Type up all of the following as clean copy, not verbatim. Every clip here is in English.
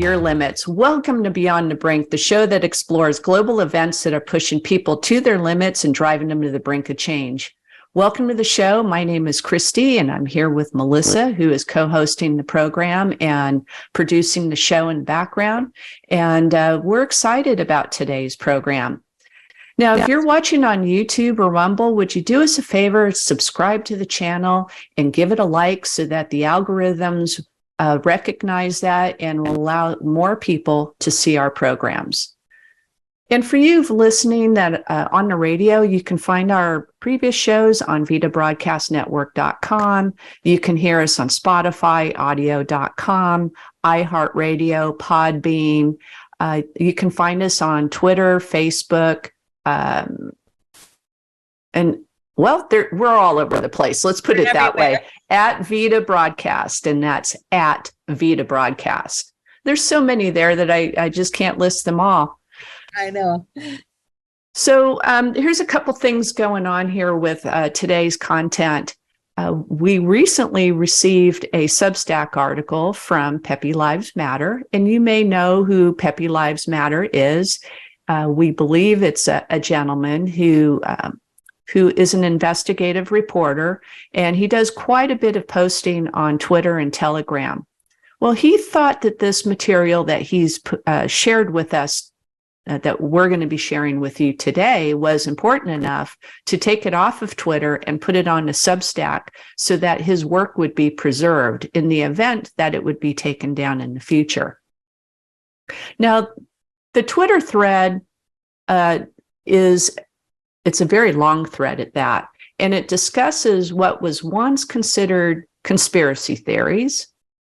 your limits. Welcome to Beyond the Brink, the show that explores global events that are pushing people to their limits and driving them to the brink of change. Welcome to the show. My name is Christy, and I'm here with Melissa, who is co-hosting the program and producing the show in the background. And we're excited about today's program. Now, if you're watching on YouTube or Rumble, would you do us a favor, subscribe to the channel and give it a like so that the algorithms recognize that and will allow more people to see our programs. And for you listening that on the radio, you can find our previous shows on vitabroadcastnetwork.com. You can hear us on Spotify, audio.com, iHeartRadio, Podbean. You can find us on Twitter, Facebook, and well, we're all over the place. Let's put it that way. At Vita Broadcast, and that's at Vita Broadcast. There's so many there that I just can't list them all. I know. So here's a couple things going on here with today's content. We recently received a Substack article from Pepe Lives Matter, and you may know who Pepe Lives Matter is. We believe it's a gentleman who is an investigative reporter, and he does quite a bit of posting on Twitter and Telegram. Well, he thought that this material that he's shared with us, that we're going to be sharing with you today, was important enough to take it off of Twitter and put it on a Substack so that his work would be preserved in the event that it would be taken down in the future. Now, the Twitter thread it's a very long thread at that, and it discusses what was once considered conspiracy theories,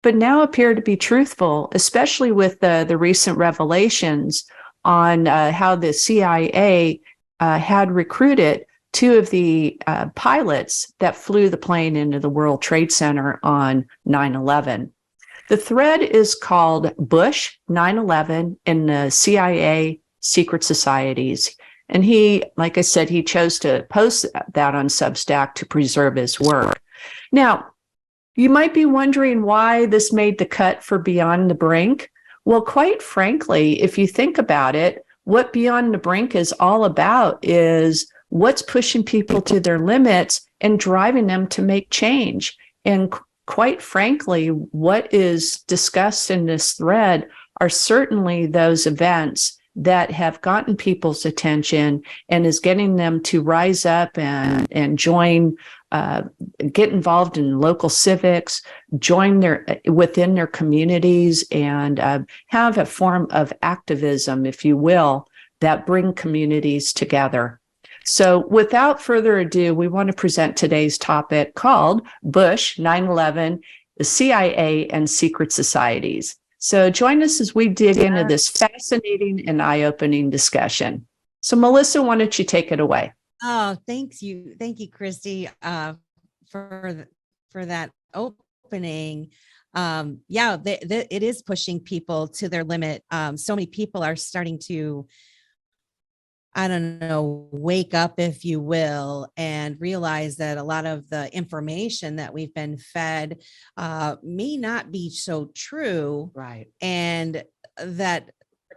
but now appear to be truthful, especially with the recent revelations on how the CIA had recruited two of the pilots that flew the plane into the World Trade Center on 9/11. The thread is called Bush, 9/11, and the CIA Secret Societies. And he, like I said, he chose to post that on Substack to preserve his work. Now, you might be wondering why this made the cut for Beyond the Brink. Well, quite frankly, if you think about it, what Beyond the Brink is all about is what's pushing people to their limits and driving them to make change. And quite frankly, what is discussed in this thread are certainly those events that have gotten people's attention and is getting them to rise up and join, get involved in local civics, join within their communities, and have a form of activism, if you will, that bring communities together. So without further ado, we want to present today's topic called Bush, 9/11, the CIA and Secret Societies. So join us as we dig into this fascinating and eye-opening discussion. So Melissa, why don't you take it away? Oh, thank you, Christy, for that opening. It is pushing people to their limit. So many people are starting to, I don't know, wake up, if you will, and realize that a lot of the information that we've been fed may not be so true. Right. And that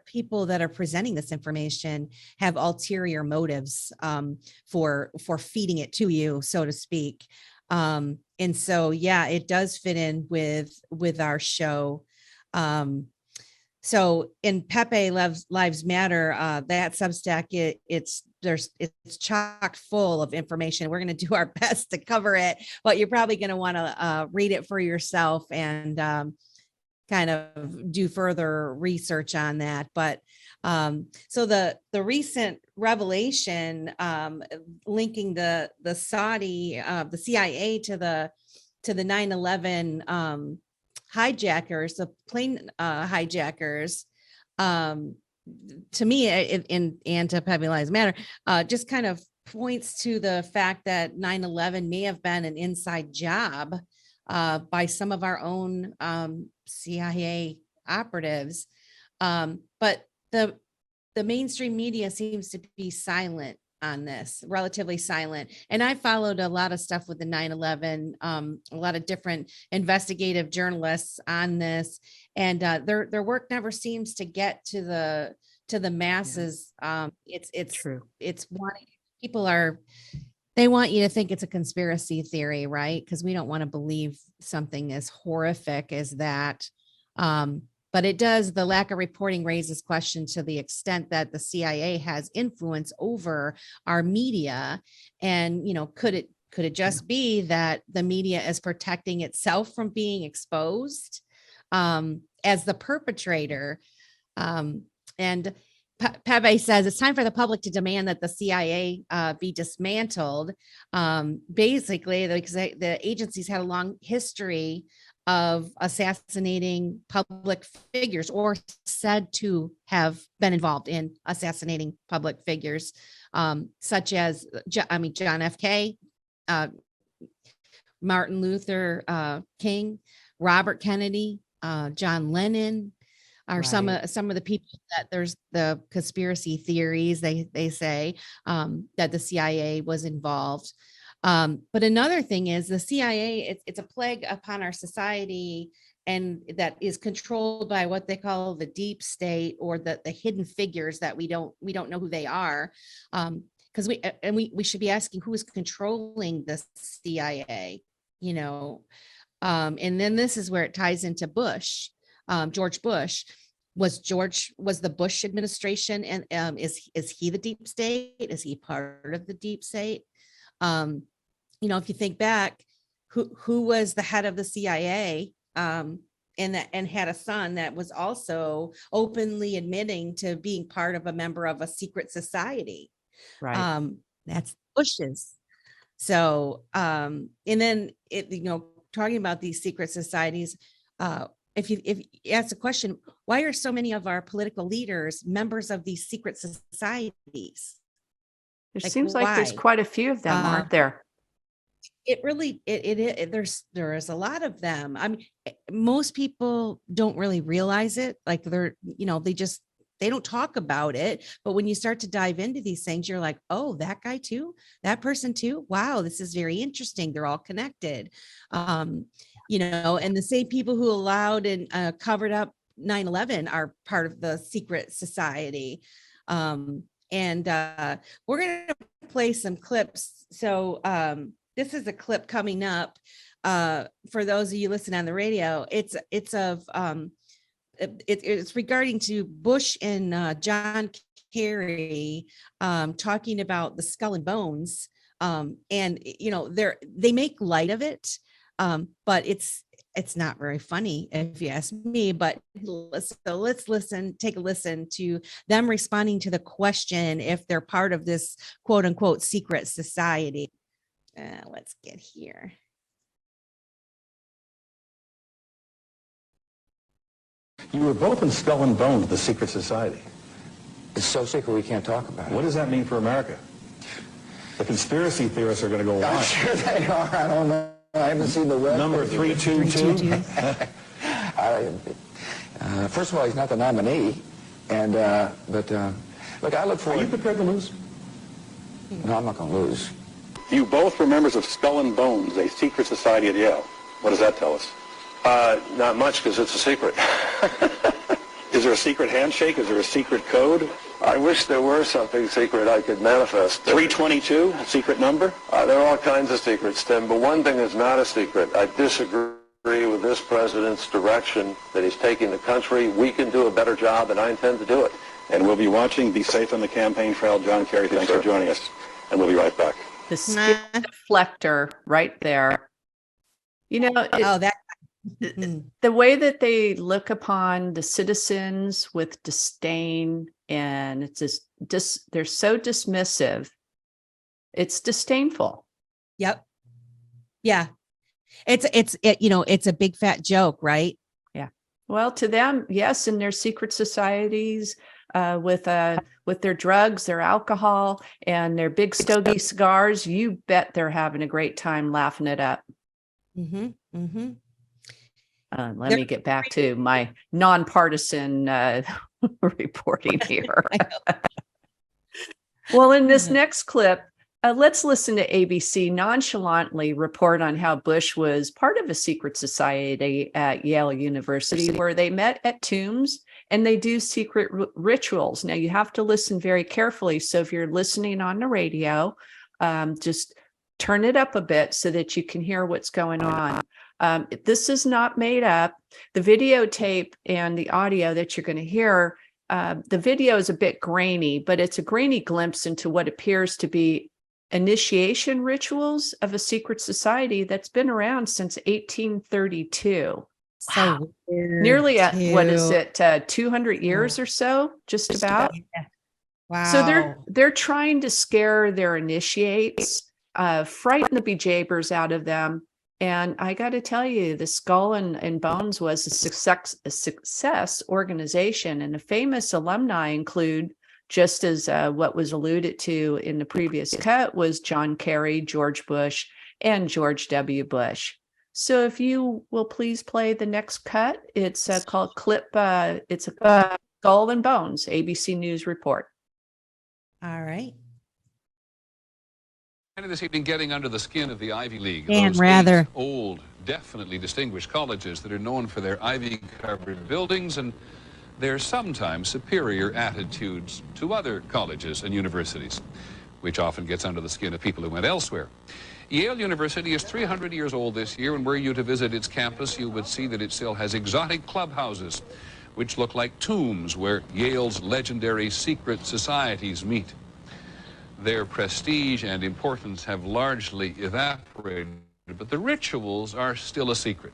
people that are presenting this information have ulterior motives for feeding it to you, so to speak. And so, yeah, it does fit in with our show. So in Pepe Lives Matter, that Substack, it's chock full of information. We're going to do our best to cover it, but you're probably going to want to read it for yourself and kind of do further research on that. But so the recent revelation linking the CIA to the 9/11 hijackers, the plane hijackers, to me, and to Pepe Lives Matter, just kind of points to the fact that 9/11 may have been an inside job by some of our own CIA operatives. But the mainstream media seems to be silent on this, relatively silent. And I followed a lot of stuff with the 9/11, a lot of different investigative journalists on this, and their work never seems to get to the masses. It's True. it's wanting people they want you to think it's a conspiracy theory, right? Because we don't want to believe something as horrific as that. But it does, the lack of reporting raises questions to the extent that the CIA has influence over our media. And, could it just be that the media is protecting itself from being exposed as the perpetrator? And Pepe says it's time for the public to demand that the CIA be dismantled. Basically, because the agencies had a long history of assassinating public figures, or said to have been involved in assassinating public figures, such as, John F.K., Martin Luther King, Robert Kennedy, John Lennon, are some of the people that there's the conspiracy theories. They say that the CIA was involved. But another thing is the CIA, it's a plague upon our society, and that is controlled by what they call the deep state, or the hidden figures that we don't know who they are. Because we should be asking, who is controlling the CIA, and then this is where it ties into Bush. George Bush. Was the Bush administration, and is he the deep state? Is he part of the deep state? If you think back, who was the head of the CIA, and had a son that was also openly admitting to being part of a member of a secret society. Right. That's Bush's. So, and then talking about these secret societies, if you ask the question, why are so many of our political leaders members of these secret societies? There seems like there's quite a few of them, aren't there? It really, there is a lot of them. I mean, most people don't really realize it. Like they don't talk about it. But when you start to dive into these things, you're like, oh, that guy too, that person too. Wow, this is very interesting. They're all connected. And the same people who allowed and covered up 9/11 are part of the secret society. And we're going to play some clips. So this is a clip coming up for those of you listening on the radio. It's regarding to Bush and John Kerry talking about the skull and bones. And they make light of it, but it's not very funny if you ask me. But so let's take a listen to them responding to the question if they're part of this quote unquote secret society. Let's get here. You were both in Skull and Bones, the secret society. It's so secret we can't talk about it. What does that mean for America? The conspiracy theorists are going to go I'm wild. sure they are. I don't know. I haven't seen the web. Number 322. First of all, he's not the nominee, and look, I look Are forward. you prepared to lose? No, I'm not going to lose. You both were members of Skull and Bones, a secret society at Yale. What does that tell us? Not much, because it's a secret. Is there a secret handshake? Is there a secret code? I wish there were something secret I could manifest. 322, a secret number? There are all kinds of secrets, Tim, but one thing is not a secret. I disagree with this president's direction that he's taking the country. We can do a better job, and I intend to do it. And we'll be watching. Be safe on the campaign trail. John Kerry, thanks for joining us. And we'll be right back. The skill deflector right there. The way that they look upon the citizens with disdain, and it's just they're so dismissive. It's disdainful. Yep. Yeah. It's a big fat joke, right? Yeah. Well, to them, yes, in their secret societies, with their drugs, their alcohol, and their big stogie cigars, you bet they're having a great time laughing it up. Mm-hmm. Mm-hmm. Let me get back to my nonpartisan reporting here. Well, in this next clip, let's listen to ABC nonchalantly report on how Bush was part of a secret society at Yale University where they met at tombs and they do secret rituals. Now, you have to listen very carefully. So if you're listening on the radio, just turn it up a bit so that you can hear what's going on. This is not made up. The videotape and the audio that you're going to hear, the video is a bit grainy, but it's a grainy glimpse into what appears to be initiation rituals of a secret society that's been around since 1832. So weird, Nearly what is too. it, 200 years or so, just about. Wow. So they're trying to scare their initiates, frighten the bejabbers out of them. And I got to tell you, the Skull and Bones was a success organization, and the famous alumni include, just as what was alluded to in the previous cut, was John Kerry, George Bush, and George W. Bush. So if you will please play the next cut, it's called Clip, it's a Skull and Bones, ABC News Report. All right. And this evening, getting under the skin of the Ivy League. Dan Those Rather. 8 old, definitely distinguished colleges that are known for their ivy-covered buildings and their sometimes superior attitudes to other colleges and universities, which often gets under the skin of people who went elsewhere. Yale University is 300 years old this year, and were you to visit its campus, you would see that it still has exotic clubhouses, which look like tombs where Yale's legendary secret societies meet. Their prestige and importance have largely evaporated, but the rituals are still a secret.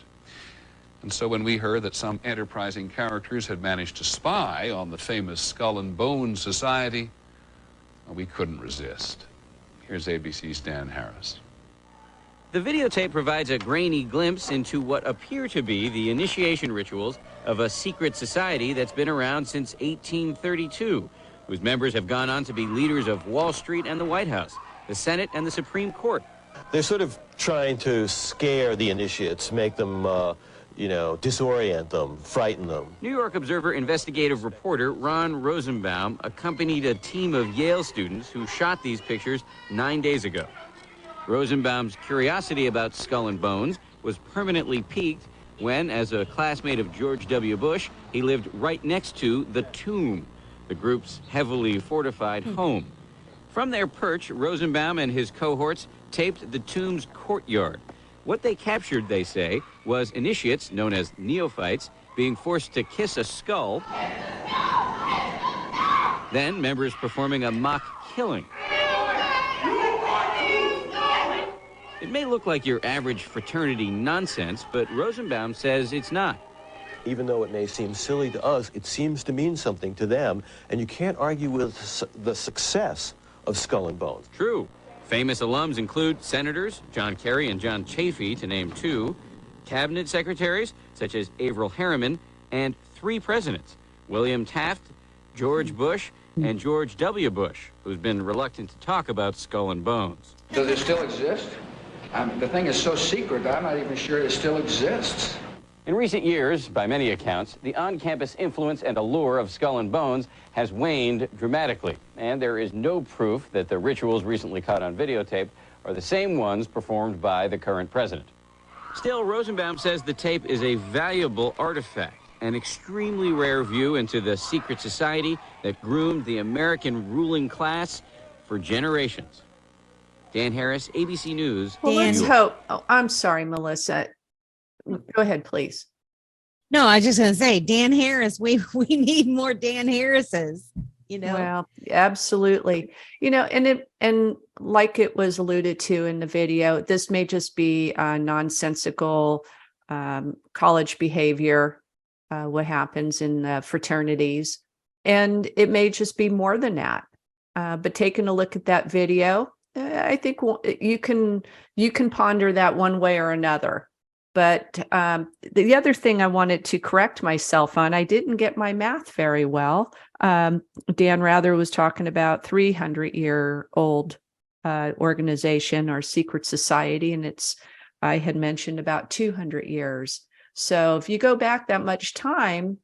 And so when we heard that some enterprising characters had managed to spy on the famous Skull and Bones Society, well, we couldn't resist. Here's ABC's Dan Harris. The videotape provides a grainy glimpse into what appear to be the initiation rituals of a secret society that's been around since 1832, whose members have gone on to be leaders of Wall Street and the White House, the Senate and the Supreme Court. They're sort of trying to scare the initiates, make them, disorient them, frighten them. New York Observer investigative reporter Ron Rosenbaum accompanied a team of Yale students who shot these pictures 9 days ago. Rosenbaum's curiosity about Skull and Bones was permanently piqued when, as a classmate of George W. Bush, he lived right next to the Tomb, the group's heavily fortified home. From their perch, Rosenbaum and his cohorts taped the Tomb's courtyard. What they captured, they say, was initiates, known as neophytes, being forced to kiss a skull, then members performing a mock killing. It may look like your average fraternity nonsense, but Rosenbaum says it's not. Even though it may seem silly to us, it seems to mean something to them, and you can't argue with the success of Skull and Bones. True. Famous alums include senators John Kerry and John Chafee, to name 2, cabinet secretaries such as Averell Harriman, and 3 presidents, William Taft, George Bush, and George W. Bush, who's been reluctant to talk about Skull and Bones. Does it still exist? The thing is so secret, I'm not even sure it still exists. In recent years, by many accounts, the on-campus influence and allure of Skull and Bones has waned dramatically, and there is no proof that the rituals recently caught on videotape are the same ones performed by the current president. Still, Rosenbaum says the tape is a valuable artifact, an extremely rare view into the secret society that groomed the American ruling class for generations. Dan Harris, ABC News. Well, let's hope. Oh, I'm sorry, Melissa. Go ahead, please. No, I was just going to say, Dan Harris, we need more Dan Harrises, Well, absolutely. And like it was alluded to in the video, this may just be nonsensical college behavior, what happens in the fraternities. And it may just be more than that. But taking a look at that video, I think you can ponder that one way or another. But the other thing I wanted to correct myself on, I didn't get my math very well. Dan Rather was talking about 300-year-old organization or secret society, and I had mentioned about 200 years. So if you go back that much time,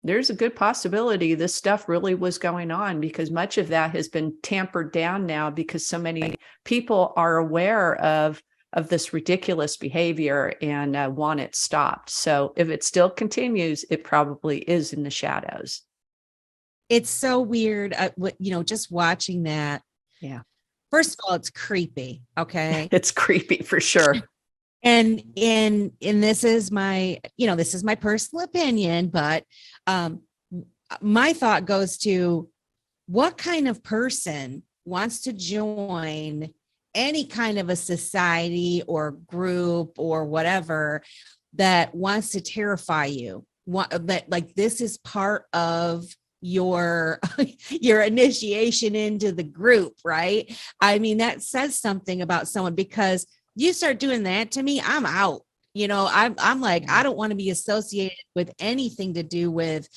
there's a good possibility this stuff really was going on, because much of that has been tampered down now because so many people are aware of this ridiculous behavior and want it stopped. So if it still continues, it probably is in the shadows. It's so weird, just watching that. Yeah. First of all, it's creepy. Okay. It's creepy for sure. And this is my personal opinion, but my thought goes to, what kind of person wants to join any kind of a society or group or whatever that wants to terrify you? That like this is part of your initiation into the group, right? I mean, that says something about someone, because you start doing that to me, I'm out. I'm like, I don't want to be associated with anything to do with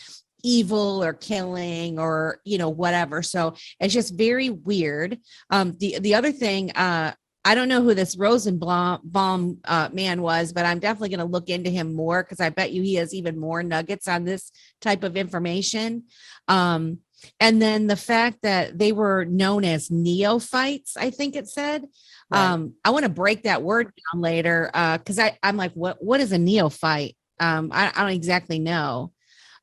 evil or killing or, whatever. So it's just very weird. The other thing, I don't know who this Rosenbaum man was, but I'm definitely going to look into him more, because I bet you he has even more nuggets on this type of information. And then the fact that they were known as neophytes, I think it said. Right. I want to break that word down later, because I'm like, what is a neophyte? I don't exactly know.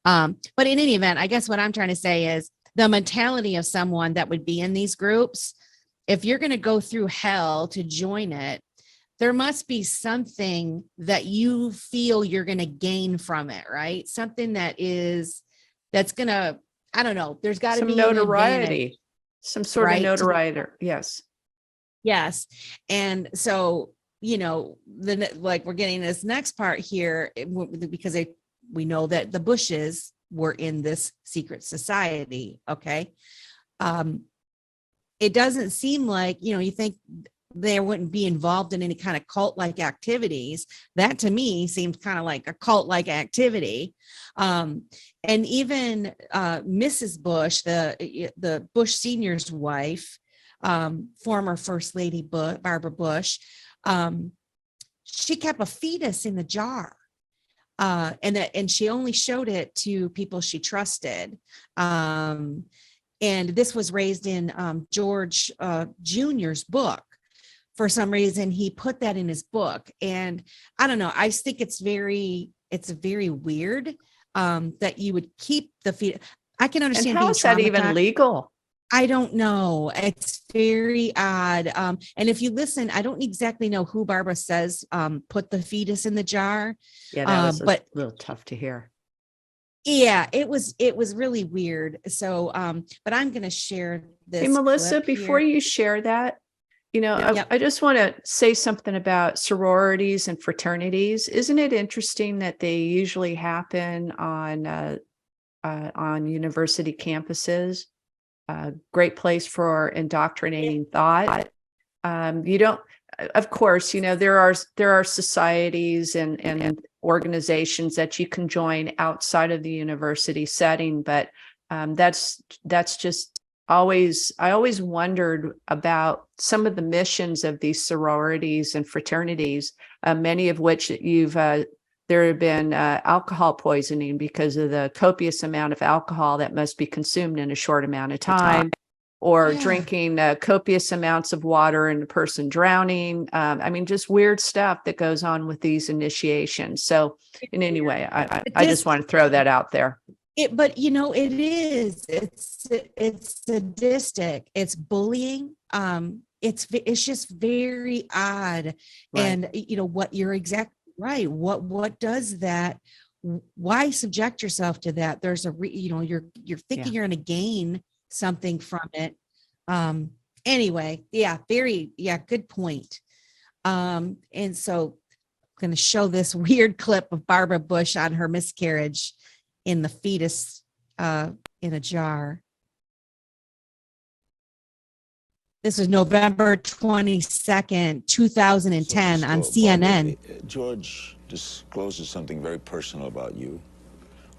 But in any event, I guess what I'm trying to say is the mentality of someone that would be in these groups, if you're going to go through hell to join it, there must be something that you feel you're going to gain from it, right? Something that's going to, I don't know, there's got to be notoriety, some sort of notoriety. Yes. Yes. And so, like we're getting this next part here because we know that the Bushes were in this secret society. Okay. It doesn't seem like, you think they wouldn't be involved in any kind of cult-like activities. That to me seems kind of like a cult-like activity. And even Mrs. Bush, the Bush Senior's wife, former First Lady Barbara Bush, she kept a fetus in the jar. And she only showed it to people she trusted. And this was raised in George Jr.'s book. For some reason, he put that in his book. And I don't know, I think it's very weird that you would keep the fetus. I can understand. And how is that even legal? I don't know. It's very odd. And if you listen, I don't exactly know who Barbara says put the fetus in the jar. Yeah, that was a little tough to hear. Yeah, it was really weird. So, but I'm going to share this. Hey, Melissa, before you share that, I just want to say something about sororities and fraternities. Isn't it interesting that they usually happen on university campuses? Great place for indoctrinating thought. Of course, there are societies and organizations that you can join outside of the university setting, but that's just I always wondered about some of the missions of these sororities and fraternities, many of which there have been alcohol poisoning because of the copious amount of alcohol that must be consumed in a short amount of time, or drinking copious amounts of water and a person drowning. I mean, just weird stuff that goes on with these initiations. So in any way, I just want to throw that out there. But it's sadistic. It's bullying. It's just very odd. Right. And what you're exactly right. What does that? Why subject yourself to that? There's you're thinking you're going to gain something from it. Anyway, good point. And so I'm going to show this weird clip of Barbara Bush on her miscarriage in the fetus in a jar. This was November 22nd, 2010 on CNN. George discloses something very personal about you,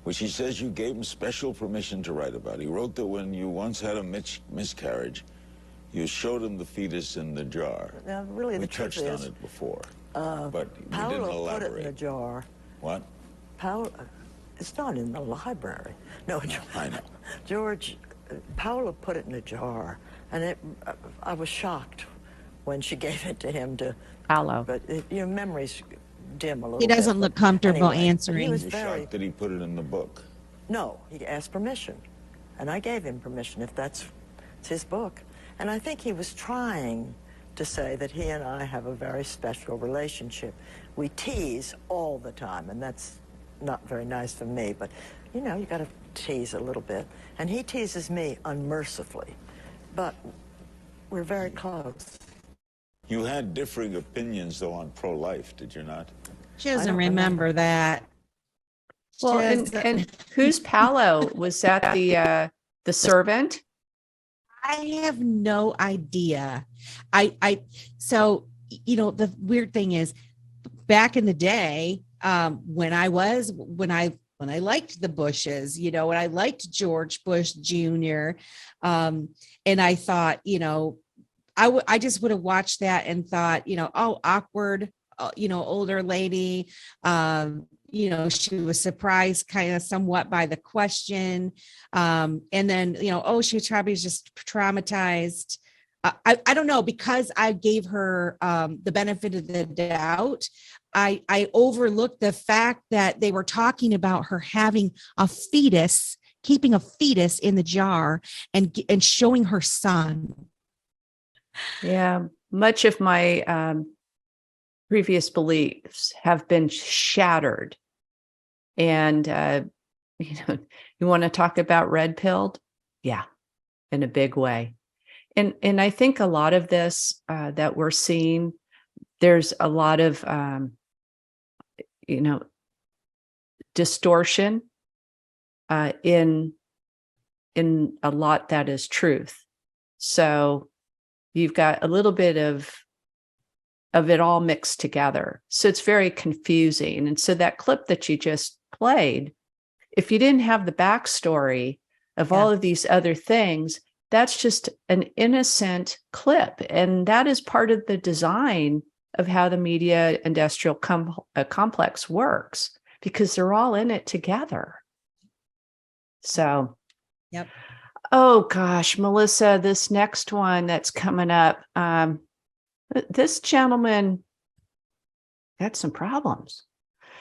which he says you gave him special permission to write about. He wrote that when you once had a miscarriage, you showed him the fetus in the jar. Now, really, we touched on it before, but we didn't elaborate. Put it in the jar. What? It's not in the library. No, I know. George, Paula put it in a jar, and I was shocked when she gave it to him to. Paolo. But your memory's dim a little. He doesn't bit, look comfortable anyway, answering. He was You're very. shocked that he put it in the book. No, he asked permission, and I gave him permission if it's his book. And I think he was trying to say that he and I have a very special relationship. We tease all the time, and that's not very nice for me, but you know, you got to tease a little bit. And he teases me unmercifully, but we're very close. You had differing opinions, though, on pro-life, did you not? She doesn't remember that. Well, and who's Paolo? Was that the servant? I have no idea. So, you know, the weird thing is, back in the day, when I liked the Bushes, you know, when I liked George Bush Jr., and I thought, you know, I just would have watched that and thought, you know, oh, awkward, you know, older lady. You know, she was surprised kind of somewhat by the question. And then, you know, oh, she was probably just traumatized. I don't know, because I gave her the benefit of the doubt. I overlooked the fact that they were talking about her having a fetus, keeping a fetus in the jar and showing her son. Yeah, much of my previous beliefs have been shattered. And, you know, you want to talk about red pilled? Yeah, in a big way. And I think a lot of this that we're seeing, there's a lot of, you know, distortion in a lot that is truth. So you've got a little bit of it all mixed together. So it's very confusing. And so that clip that you just played, if you didn't have the backstory of all of these other things, that's just an innocent clip. And that is part of the design of how the media industrial complex works, because they're all in it together. So, yep. Oh gosh, Melissa, this next one that's coming up, this gentleman had some problems.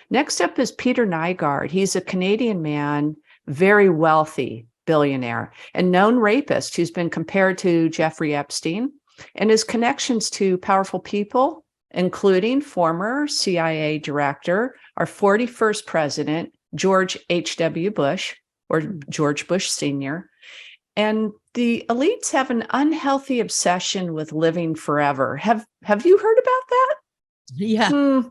Next up is Peter Nygaard. He's a Canadian man, very wealthy billionaire, and known rapist who's been compared to Jeffrey Epstein, and his connections to powerful people, including former CIA director, our 41st president, George H.W. Bush, or George Bush Sr., and the elites have an unhealthy obsession with living forever. Have you heard about that? Yeah.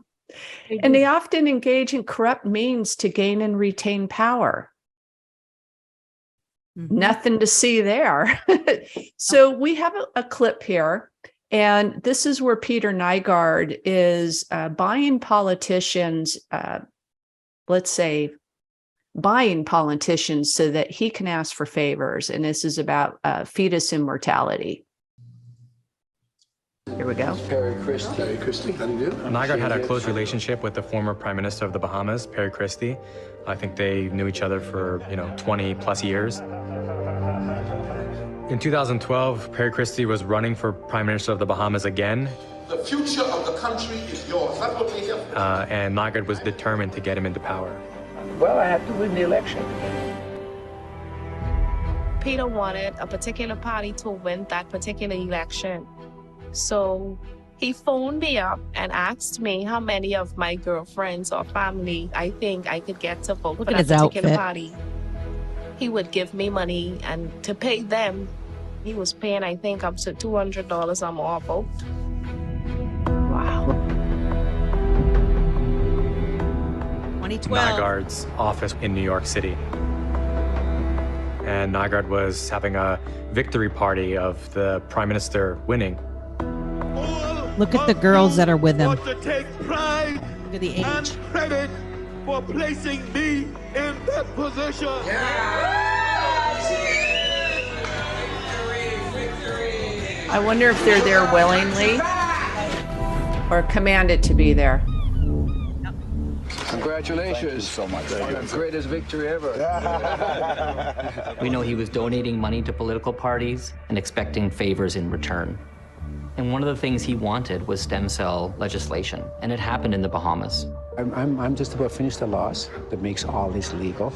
And they often engage in corrupt means to gain and retain power. Nothing to see there. So we have a clip here, and this is where Peter Nygaard is buying politicians, let's say, buying politicians so that he can ask for favors. And this is about fetus immortality. Here we go. Perry Christie. How do you do? Nygaard had a close relationship with the former Prime Minister of the Bahamas, Perry Christie. I think they knew each other for, 20 plus years. In 2012, Perry Christie was running for Prime Minister of the Bahamas again. The future of the country is yours. That's what we're here for. And Nygaard was determined to get him into power. Well, I have to win the election. Peter wanted a particular party to win that particular election. So he phoned me up and asked me how many of my girlfriends or family I think I could get to vote for that particular party. He would give me money, and to pay them, he was paying, I think, up to $200 or more a vote. Wow. 2012. Nygaard's office in New York City. And Nygaard was having a victory party of the Prime Minister winning. Look at the girls that are with him. Want to take pride Look at the age. and credit for placing me in that position. I wonder if they're there willingly or commanded to be there. Congratulations. Congratulations. Thank you so much. The greatest victory ever. We know he was donating money to political parties and expecting favors in return. And one of the things he wanted was stem cell legislation, and it happened in the Bahamas. I'm just about finished the laws that makes all this legal.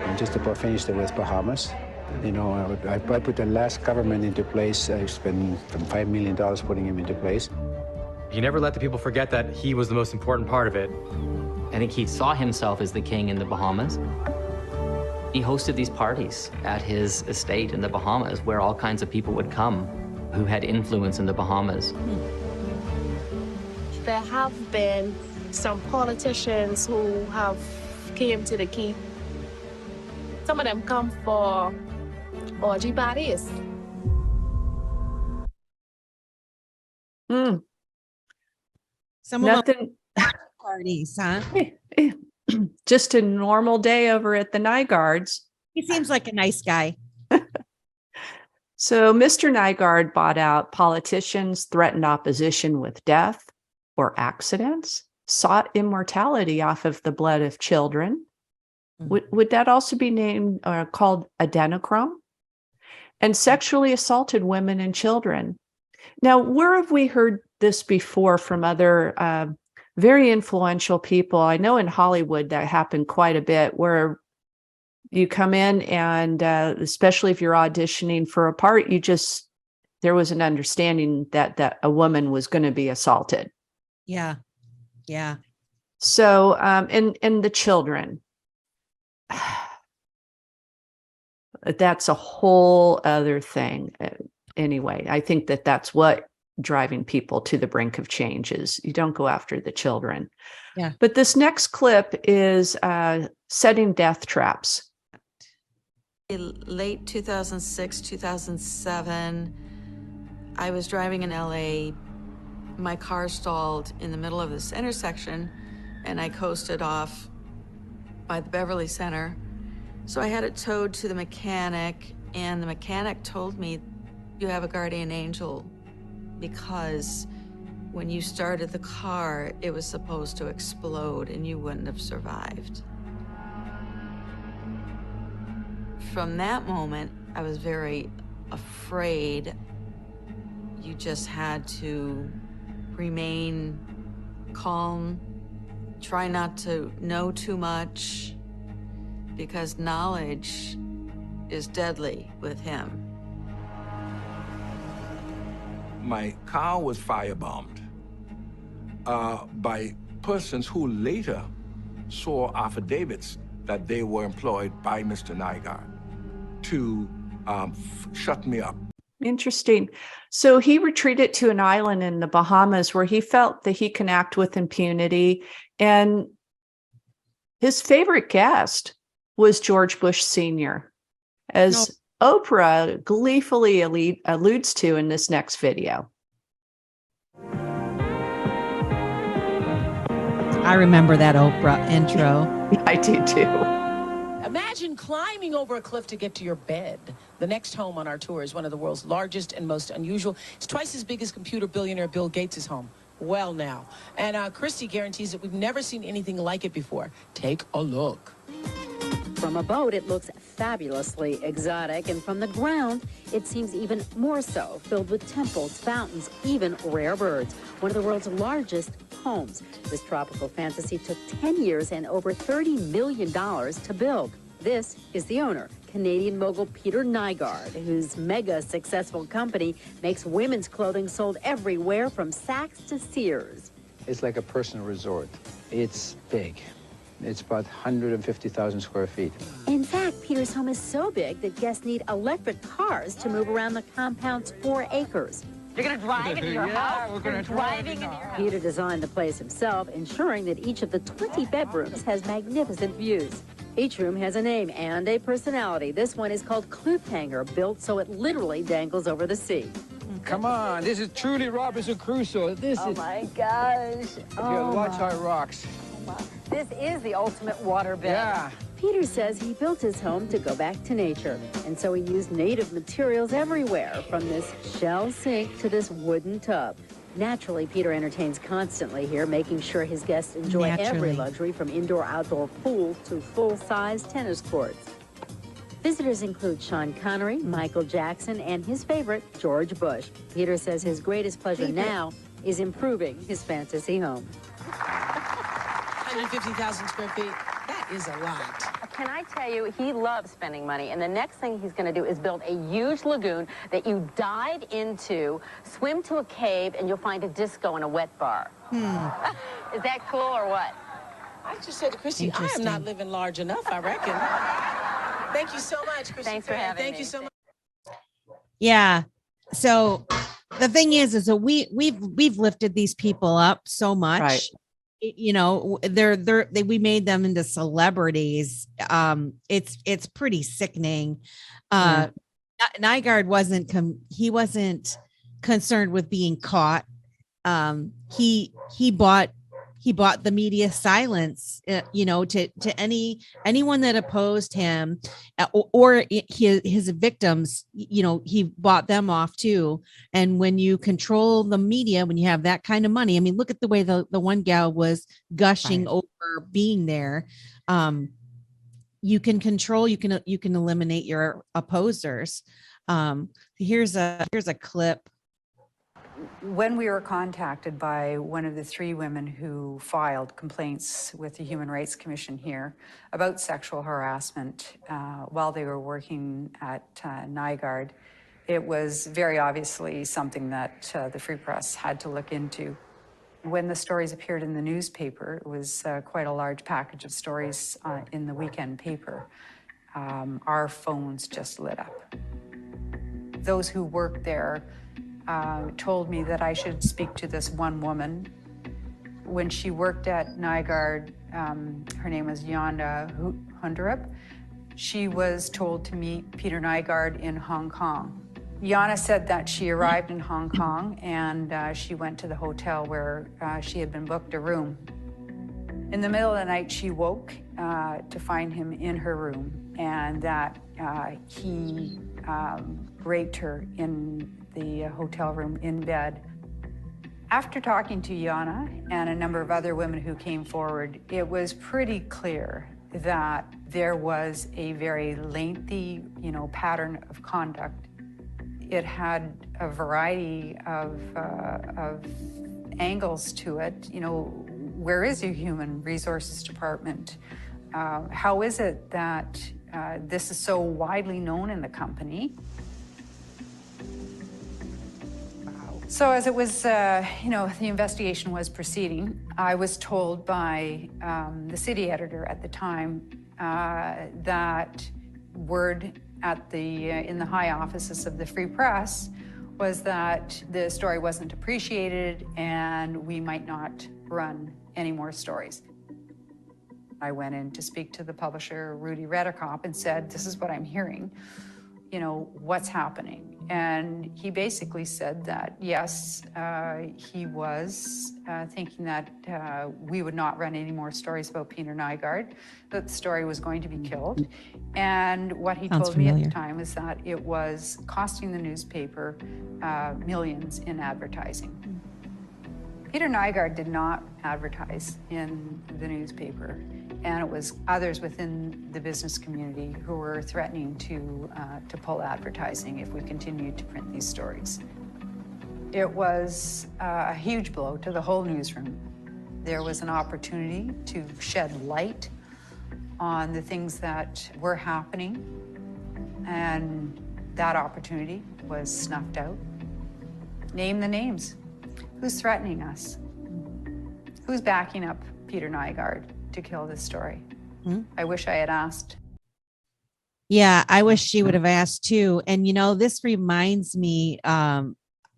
I'm just about finished it with Bahamas. You know, I put the last government into place. I spent some $5 million putting him into place. He never let the people forget that he was the most important part of it. I think he saw himself as the king in the Bahamas. He hosted these parties at his estate in the Bahamas where all kinds of people would come who had influence in the Bahamas. There have been some politicians who have came to the key. Some of them come for orgy parties. Some Nothing. Parties, huh? Just a normal day over at the Nygaards. He seems like a nice guy. So Mr. Nygaard bought out politicians, threatened opposition with death or accidents, sought immortality off of the blood of children. Would that also be named or called adrenochrome? And sexually assaulted women and children. Now, where have we heard this before from other very influential people? I know in Hollywood that happened quite a bit, where you come in and especially if you're auditioning for a part, there was an understanding that a woman was going to be assaulted. Yeah. Yeah. So, and the children, that's a whole other thing. Anyway, I think that's what driving people to the brink of change is. You don't go after the children. Yeah. But this next clip is setting death traps. Late 2006, 2007, I was driving in LA. My car stalled in the middle of this intersection and I coasted off by the Beverly Center. So I had it towed to the mechanic, and the mechanic told me, you have a guardian angel because when you started the car, it was supposed to explode and you wouldn't have survived. From that moment, I was very afraid. You just had to remain calm, try not to know too much, because knowledge is deadly with him. My car was firebombed by persons who later saw affidavits that they were employed by Mr. Nygaard to shut me up. Interesting. So he retreated to an island in the Bahamas where he felt that he can act with impunity. And his favorite guest was George Bush Sr., as Oprah gleefully alludes to in this next video. I remember that Oprah intro. I do too. Imagine climbing over a cliff to get to your bed. The next home on our tour is one of the world's largest and most unusual. It's twice as big as computer billionaire Bill Gates' home. Well now. And Christy guarantees that we've never seen anything like it before. Take a look. From a boat, it looks fabulously exotic, and from the ground, it seems even more so, filled with temples, fountains, even rare birds. One of the world's largest homes. This tropical fantasy took 10 years and over $30 million to build. This is the owner, Canadian mogul Peter Nygaard, whose mega successful company makes women's clothing sold everywhere from Saks to Sears. It's like a personal resort. It's big. It's about 150,000 square feet. In fact, Peter's home is so big that guests need electric cars to move around the compound's 4 acres. You're going to drive into your house? We're going to drive into your house. Peter designed the place himself, ensuring that each of the 20 bedrooms has magnificent views. Each room has a name and a personality. This one is called Cliffhanger, built so it literally dangles over the sea. Come on, this is truly Robinson Crusoe. Oh my gosh. Watch how it rocks. This is the ultimate waterbed. Yeah. Peter says he built his home to go back to nature, and so he used native materials everywhere, from this shell sink to this wooden tub. Naturally, Peter entertains constantly here, making sure his guests enjoy every luxury from indoor-outdoor pools to full-size tennis courts. Visitors include Sean Connery, Michael Jackson, and his favorite, George Bush. Peter says his greatest pleasure now is improving his fantasy home. 150,000 square feet. That is a lot. Can I tell you, he loves spending money, and the next thing he's going to do is build a huge lagoon that you dive into, swim to a cave, and you'll find a disco and a wet bar. Is that cool or what? I just said to Christy, I am not living large enough, I reckon. Thank you so much, Christy. Thanks for having me. Thank you so much. Yeah. So the thing is that we've lifted these people up so much. Right. You know, we made them into celebrities. It's pretty sickening. Nygaard wasn't concerned with being caught. He bought the media silence, to anyone that opposed him or his victims, he bought them off too. And when you control the media, when you have that kind of money, I mean, look at the way the one gal was gushing over being there. You can control, you can eliminate your opposers. Here's a clip. When we were contacted by one of the 3 women who filed complaints with the Human Rights Commission here about sexual harassment while they were working at Nygaard, it was very obviously something that the Free Press had to look into. When the stories appeared in the newspaper, it was quite a large package of stories in the weekend paper. Our phones just lit up. Those who worked there told me that I should speak to this one woman. When she worked at Nygaard, her name was Yonda Hunderup. She was told to meet Peter Nygaard in Hong Kong. Yana said that she arrived in Hong Kong and she went to the hotel where she had been booked a room. In the middle of the night, she woke to find him in her room and that he raped her in the hotel room in bed. After talking to Yana and a number of other women who came forward, it was pretty clear that there was a very lengthy, pattern of conduct. It had a variety of angles to it. Where is your human resources department? How is it that this is so widely known in the company? So as it was, the investigation was proceeding, I was told by the city editor at the time that word in the high offices of the Free Press was that the story wasn't appreciated and we might not run any more stories. I went in to speak to the publisher, Rudy Redekop, and said, this is what I'm hearing. What's happening? And he basically said that, yes, he was thinking that we would not run any more stories about Peter Nygaard, that the story was going to be killed. And what he told me at the time is that it was costing the newspaper millions in advertising. Peter Nygaard did not advertise in the newspaper, and it was others within the business community who were threatening to pull advertising if we continued to print these stories. It was a huge blow to the whole newsroom. There was an opportunity to shed light on the things that were happening, and that opportunity was snuffed out. Name the names. Who's threatening us? Who's backing up Peter Nygaard to kill this story? I wish I had asked. Yeah, I wish she would have asked too. And this reminds me of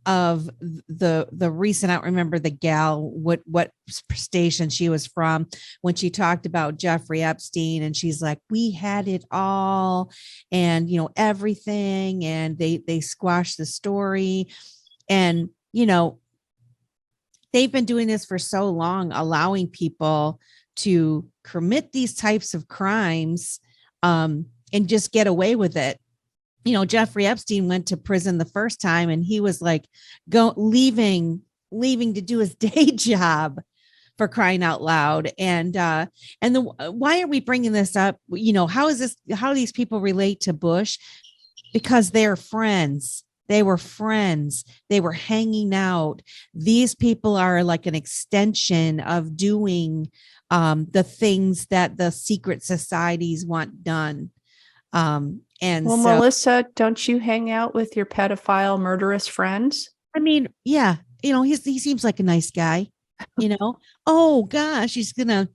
the recent, I don't remember the gal, what station she was from, when she talked about Jeffrey Epstein, and she's like, we had it all and everything, and they squashed the story. And they've been doing this for so long, allowing people to commit these types of crimes and just get away with it. Jeffrey Epstein went to prison the first time and he was like leaving leaving to do his day job, for crying out loud. And why are we bringing this up? You know, how do these people relate to Bush? Because they're friends. They were friends. They were hanging out. These people are like an extension of doing the things that the secret societies want done. And well, so, Melissa, don't you hang out with your pedophile, murderous friends? I mean, yeah, you know, he seems like a nice guy, you know. Oh gosh, he's gonna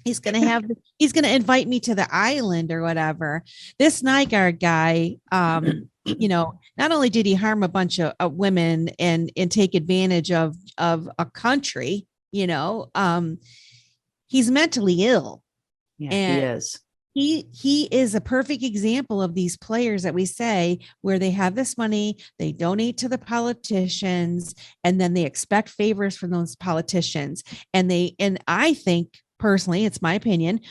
invite me to the island or whatever. This Nygaard guy, you know, not only did he harm a bunch of women and take advantage of a country, you know, he's mentally ill. Yeah, and he is. He is a perfect example of these players that we say where they have this money, they donate to the politicians, and then they expect favors from those politicians. And I think personally, it's my opinion,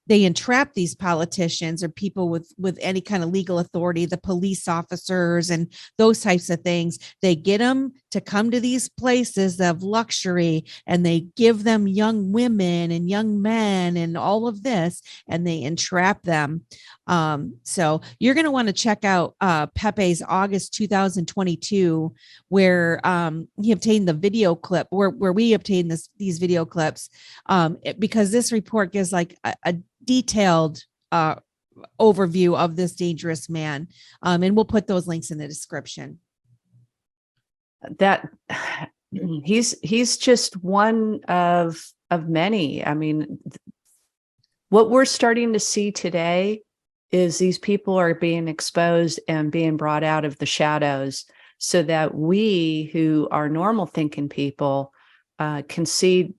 they entrap these politicians or people with any kind of legal authority, the police officers and those types of things. They get them to come to these places of luxury, and they give them young women and young men and all of this, and they entrap them. So you're going to want to check out Pepe's August 2022, where he obtained the video clip, where we obtained these video clips, because this report gives like a detailed overview of this dangerous man, and we'll put those links in the description. That he's just one of many. I mean, what we're starting to see today is these people are being exposed and being brought out of the shadows, so that we who are normal thinking people can see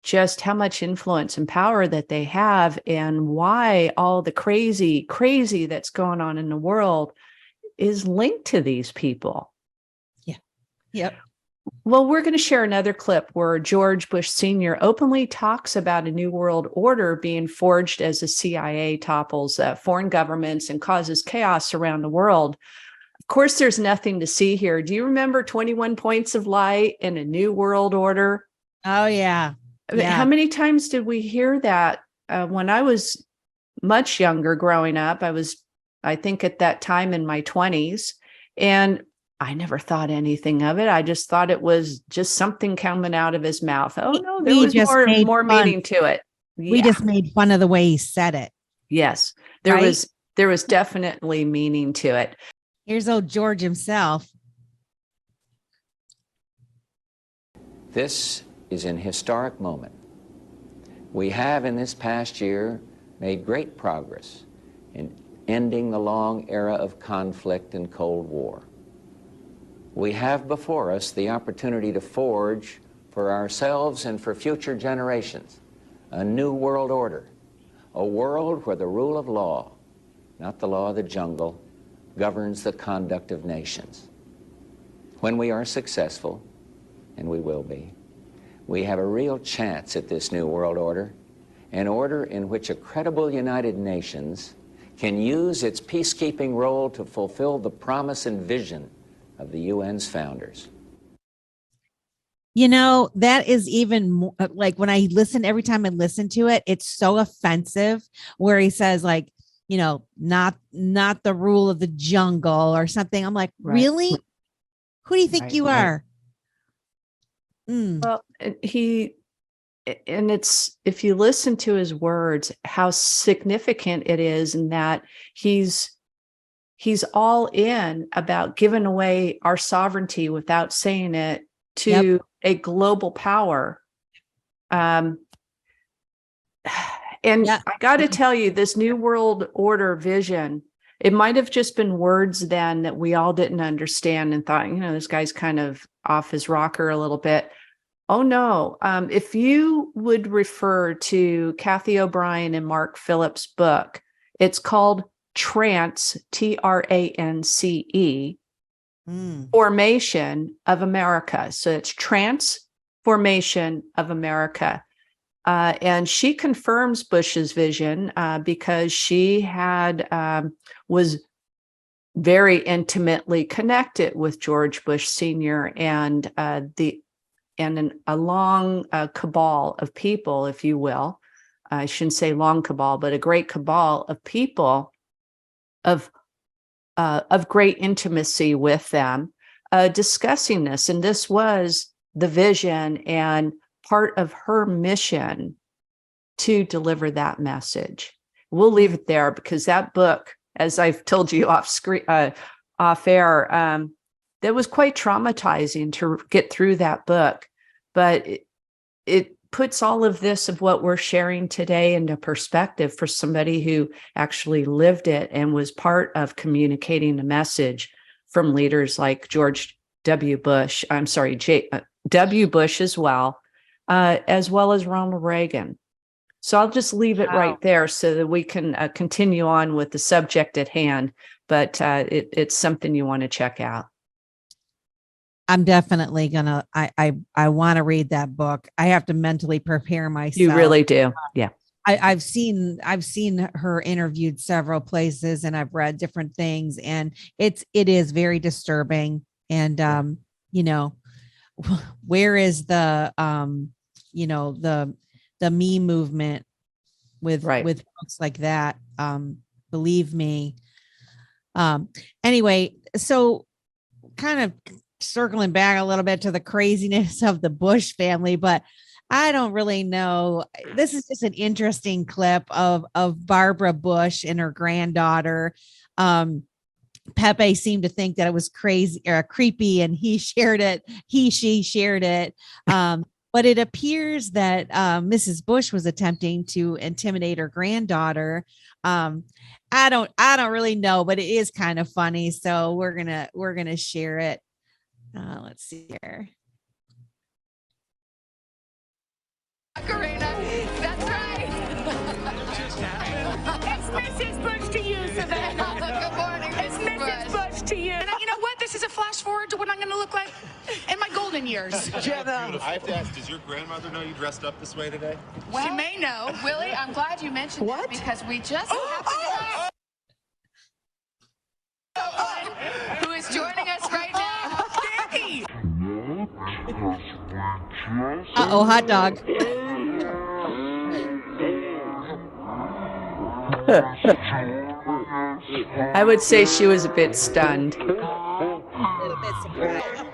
just how much influence and power that they have, and why all the crazy that's going on in the world is linked to these people. Yeah. Yep. Well, we're going to share another clip where George Bush Sr. openly talks about a new world order being forged as the CIA topples foreign governments and causes chaos around the world. Of course, there's nothing to see here. Do you remember 21 Points of Light and a new world order? Oh, yeah. Yeah. How many times did we hear that when I was much younger growing up? I think at that time in my 20s, and I never thought anything of it. I just thought it was just something coming out of his mouth. Oh no, there was more meaning to it. Yeah. We just made fun of the way he said it. Yes, there was definitely meaning to it. Here's old George himself. This is an historic moment. We have in this past year made great progress in ending the long era of conflict and Cold War. We have before us the opportunity to forge for ourselves and for future generations a new world order, a world where the rule of law, not the law of the jungle, governs the conduct of nations. When we are successful, and we will be, we have a real chance at this new world order, an order in which a credible United Nations can use its peacekeeping role to fulfill the promise and vision of the UN's founders. You know, that is even more, like when I listen, every time I listen to it, it's so offensive where he says like, you know, not the rule of the jungle or something. I'm like, really? Who do you think you are? Well, it's, if you listen to his words, how significant it is, in that he's all in about giving away our sovereignty without saying it to a global power. And I got to tell you, this new world order vision, it might have just been words then that we all didn't understand and thought, you know, this guy's kind of off his rocker a little bit. Oh, no. If you would refer to Kathy O'Brien and Mark Phillips' book, it's called Trance, TRANCE, Formation of America. So it's Transformation of America. And she confirms Bush's vision because she was very intimately connected with George Bush Sr. and a long cabal of people, if you will. I shouldn't say long cabal, but a great cabal of people of great intimacy with them, discussing this. And this was the vision and part of her mission to deliver that message. We'll leave it there because that book, as I've told you off air, that was quite traumatizing to get through that book. But it puts all of this of what we're sharing today into perspective for somebody who actually lived it and was part of communicating the message from leaders like George W. Bush. I'm sorry, W. Bush as well as Ronald Reagan. So I'll just leave it right there so that we can continue on with the subject at hand. But it's something you want to check out. I'm definitely gonna. I want to read that book. I have to mentally prepare myself. You really do, yeah. I've seen her interviewed several places, and I've read different things, and it is very disturbing. And you know, where is the the me movement with folks like that? Believe me. Anyway, so kind of circling back a little bit to the craziness of the Bush family, but I don't really know. This is just an interesting clip of Barbara Bush and her granddaughter. Pepe seemed to think that it was crazy or creepy, and she shared it. But it appears that Mrs. Bush was attempting to intimidate her granddaughter. I don't really know, but it is kind of funny. So we're gonna share it. Let's see here. Karina, that's right. It's Mrs. Bush to you, Savannah. Good morning, it's Mrs. Bush to you. And you know what? This is a flash forward to what I'm going to look like in my golden years. Jenna. I have to ask, does your grandmother know you dressed up this way today? Well, she may know. Willie, I'm glad you mentioned that because we just have to who is joining us right now. Danny. Uh-oh, hot dog. I would say she was a bit stunned. A little bit surprised.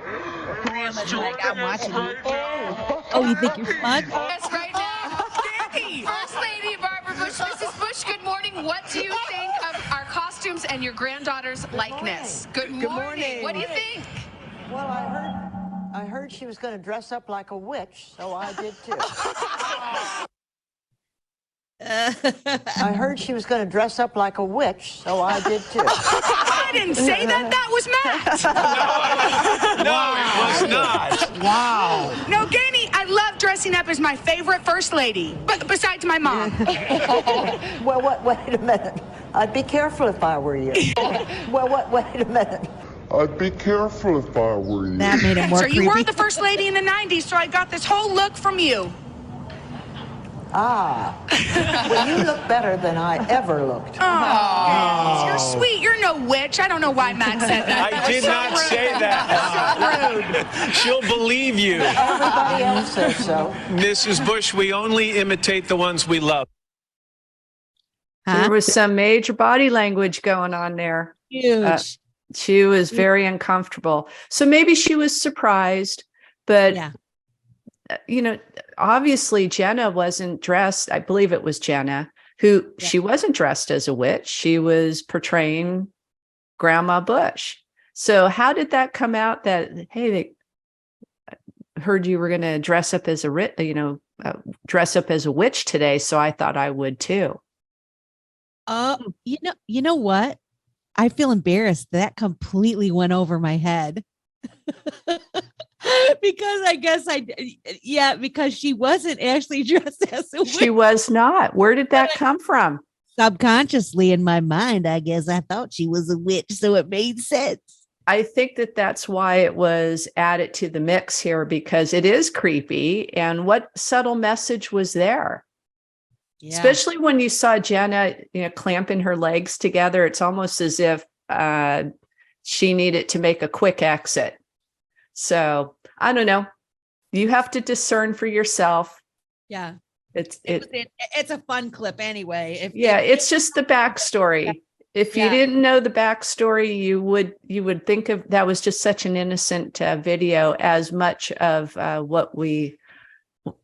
Grandma's like, I'm watching you. Oh, you think you're smug? Yes, right now. Danny. First Lady Barbara Bush. Mrs. Bush, good morning. What do you think of our costumes and your granddaughter's likeness? Good morning. What do you think? Well, I heard she was going to dress up like a witch, so I did too. I heard she was going to dress up like a witch, so I did too. I didn't say that. That was Matt. No, it was not. Wow. No, Gainey, I love dressing up as my favorite first lady, but besides my mom. Well, wait a minute. I'd be careful if I were you. Well, wait a minute. I'd be careful if I were you. That made it more creepy. You were the first lady in the 90s, so I got this whole look from you. Ah. Well, you look better than I ever looked. Oh, you're sweet. You're no witch. I don't know why Matt said that. I did not say that. So rude. She'll believe you. Everybody else says so. Mrs. Bush, we only imitate the ones we love. There was some major body language going on there. Huge. She was very uncomfortable. So maybe she was surprised, but you know, obviously Jenna wasn't dressed. I believe it was Jenna who she wasn't dressed as a witch. She was portraying Grandma Bush. So how did that come out that, hey, they heard you were going to dress up as a, dress up as a witch today. So I thought I would too. You know what? I feel embarrassed. That completely went over my head. Because I guess because she wasn't actually dressed as a witch. She was not. Where did that come from? Subconsciously in my mind, I guess I thought she was a witch, so it made sense. I think that's why it was added to the mix here, because it is creepy. And what subtle message was there? Yeah. Especially when you saw Jenna, clamping her legs together. It's almost as if she needed to make a quick exit. So I don't know. You have to discern for yourself. Yeah. It's a fun clip anyway. It's just the backstory. If you didn't know the backstory, you would think of that was just such an innocent video, as much of what we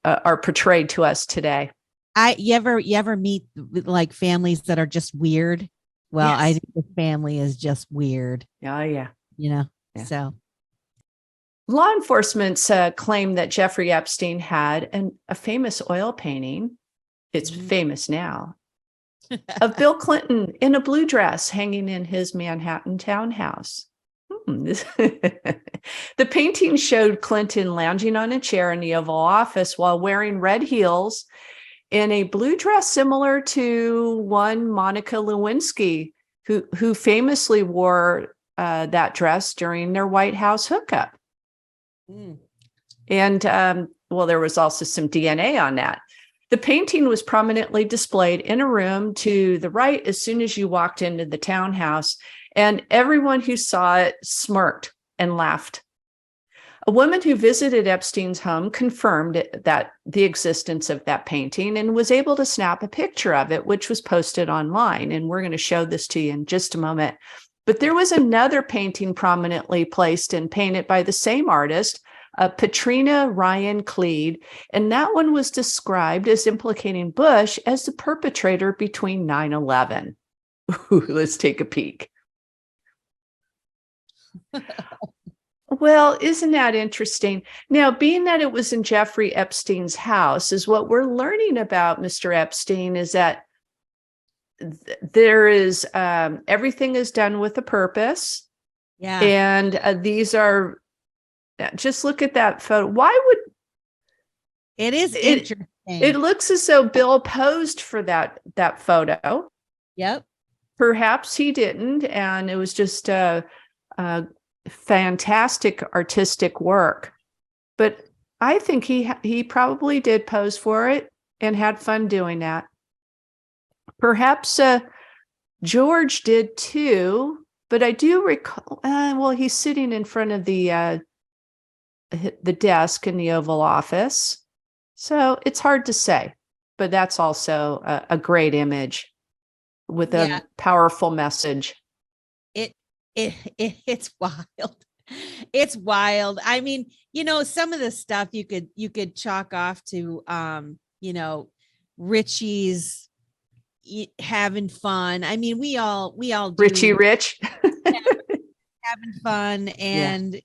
are portrayed to us today. You ever meet like families that are just weird? Well, Yes. I think the family is just weird. Oh yeah. So Law enforcement's claim that Jeffrey Epstein had a famous oil painting. It's famous now. Of Bill Clinton in a blue dress hanging in his Manhattan townhouse. The painting showed Clinton lounging on a chair in the Oval Office while wearing red heels in a blue dress similar to one Monica Lewinsky, who famously wore that dress during their White House hookup. And there was also some DNA on that. The painting was prominently displayed in a room to the right as soon as you walked into the townhouse, and everyone who saw it smirked and laughed. A woman who visited Epstein's home confirmed that the existence of that painting and was able to snap a picture of it, which was posted online. And we're going to show this to you in just a moment. But there was another painting prominently placed and painted by the same artist, Patrina Ryan Cleed, and that one was described as implicating Bush as the perpetrator between 9/11. Let's take a peek. Well, isn't that interesting? Now, being that it was in Jeffrey Epstein's house, is what we're learning about Mr. Epstein is that there is everything is done with a purpose. Yeah. And these are, just look at that photo. Why would it is interesting? It looks as though Bill posed for that photo. Yep. Perhaps he didn't, and it was just a fantastic artistic work. But I think he probably did pose for it and had fun doing that. Perhaps George did too, but I do recall. He's sitting in front of the desk in the Oval Office, so it's hard to say. But that's also a great image with a powerful message. It's wild. It's wild. I mean, some of the stuff you could chalk off to, Richie's having fun. I mean, we all do Richie Rich having fun and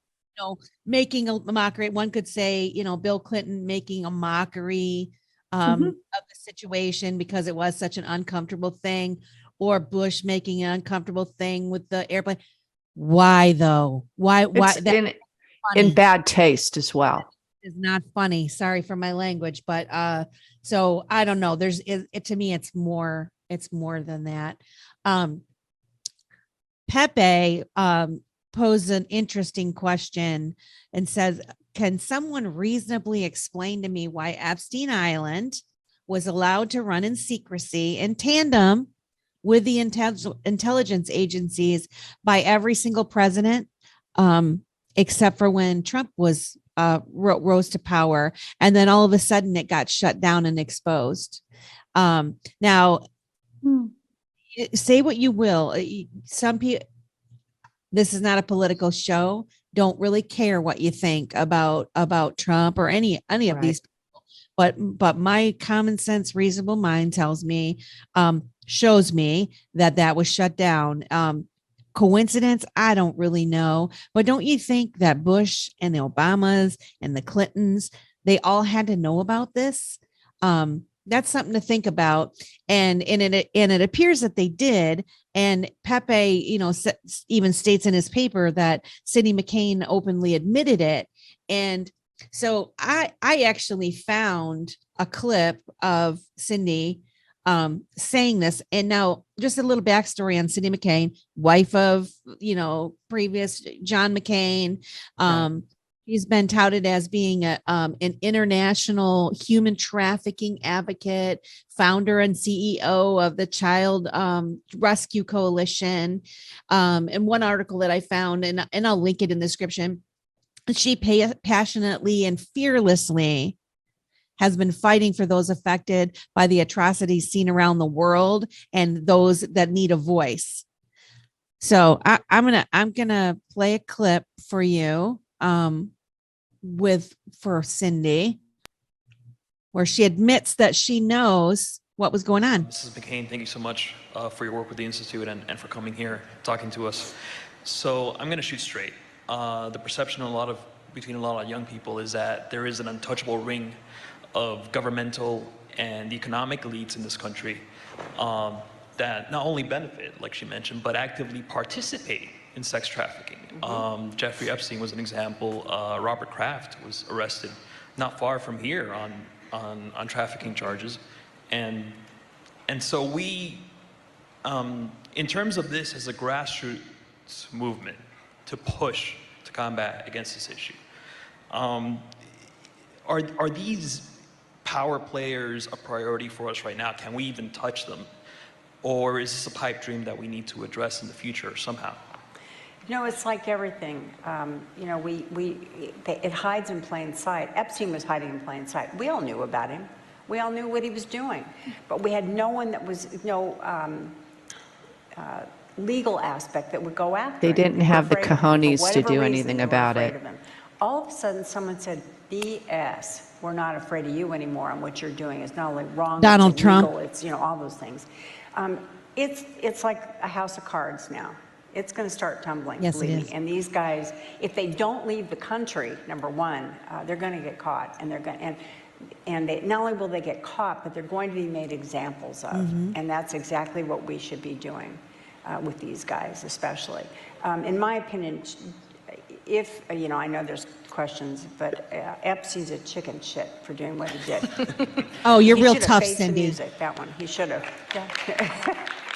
making a mockery. One could say, Bill Clinton making a mockery of the situation because it was such an uncomfortable thing, or Bush making an uncomfortable thing with the airplane. Why though? Why in bad taste as well. It's not funny. Sorry for my language, but so I don't know. There's to me, it's more than that. Pepe posed an interesting question and says, can someone reasonably explain to me why Epstein Island was allowed to run in secrecy in tandem with the intelligence agencies by every single president, except for when Trump was rose to power, and then all of a sudden it got shut down and exposed. Now, say what you will, some people. This is not a political show. Don't really care what you think about Trump or any of these people. But my common sense, reasonable mind tells me, shows me that was shut down. Coincidence? I don't really know. But don't you think that Bush and the Obamas and the Clintons, they all had to know about this? That's something to think about. And it appears that they did. And Pepe, even states in his paper that Cindy McCain openly admitted it. And so I actually found a clip of Cindy saying this. And now just a little backstory on Cindy McCain, wife of, previous John McCain. He's been touted as being an international human trafficking advocate, founder and CEO of the Child Rescue Coalition. And one article that I found, and I'll link it in the description, She passionately and fearlessly has been fighting for those affected by the atrocities seen around the world and those that need a voice. So I'm gonna play a clip for you for Cindy, where she admits that she knows what was going on. Mrs. McCain, thank you so much for your work with the Institute and for coming here, talking to us. So I'm going to shoot straight. The perception between a lot of young people is that there is an untouchable ring of governmental and economic elites in this country that not only benefit, like she mentioned, but actively participate in sex trafficking. Jeffrey Epstein was an example. Robert Kraft was arrested not far from here on trafficking charges. And so we, in terms of this as a grassroots movement to push to combat against this issue, are these power players a priority for us right now? Can we even touch them? Or is this a pipe dream that we need to address in the future somehow? You know, it's like everything. You know, it hides in plain sight. Epstein was hiding in plain sight. We all knew about him. We all knew what he was doing, but we had no one that was legal aspect that would go after They him. didn't have the Afraid of him. For cojones to whatever do reason, anything they were about afraid it. of him. All of a sudden, someone said, BS. We're not afraid of you anymore, and what you're doing is not only wrong, Donald it's Trump. illegal, it's, you know, all those things. It's like a house of cards now. It's going to start tumbling, Yes, it believe is. me. And these guys, if they don't leave the country, number one, they're going to get caught, and they're going and they, not only will they get caught, but they're going to be made examples of. And that's exactly what we should be doing with these guys, especially. In my opinion, if, you know, I know there's questions, but Epstein's a chicken shit for doing what he did. Oh, you're He real should have tough, faced the Cindy. music, that one, he should have.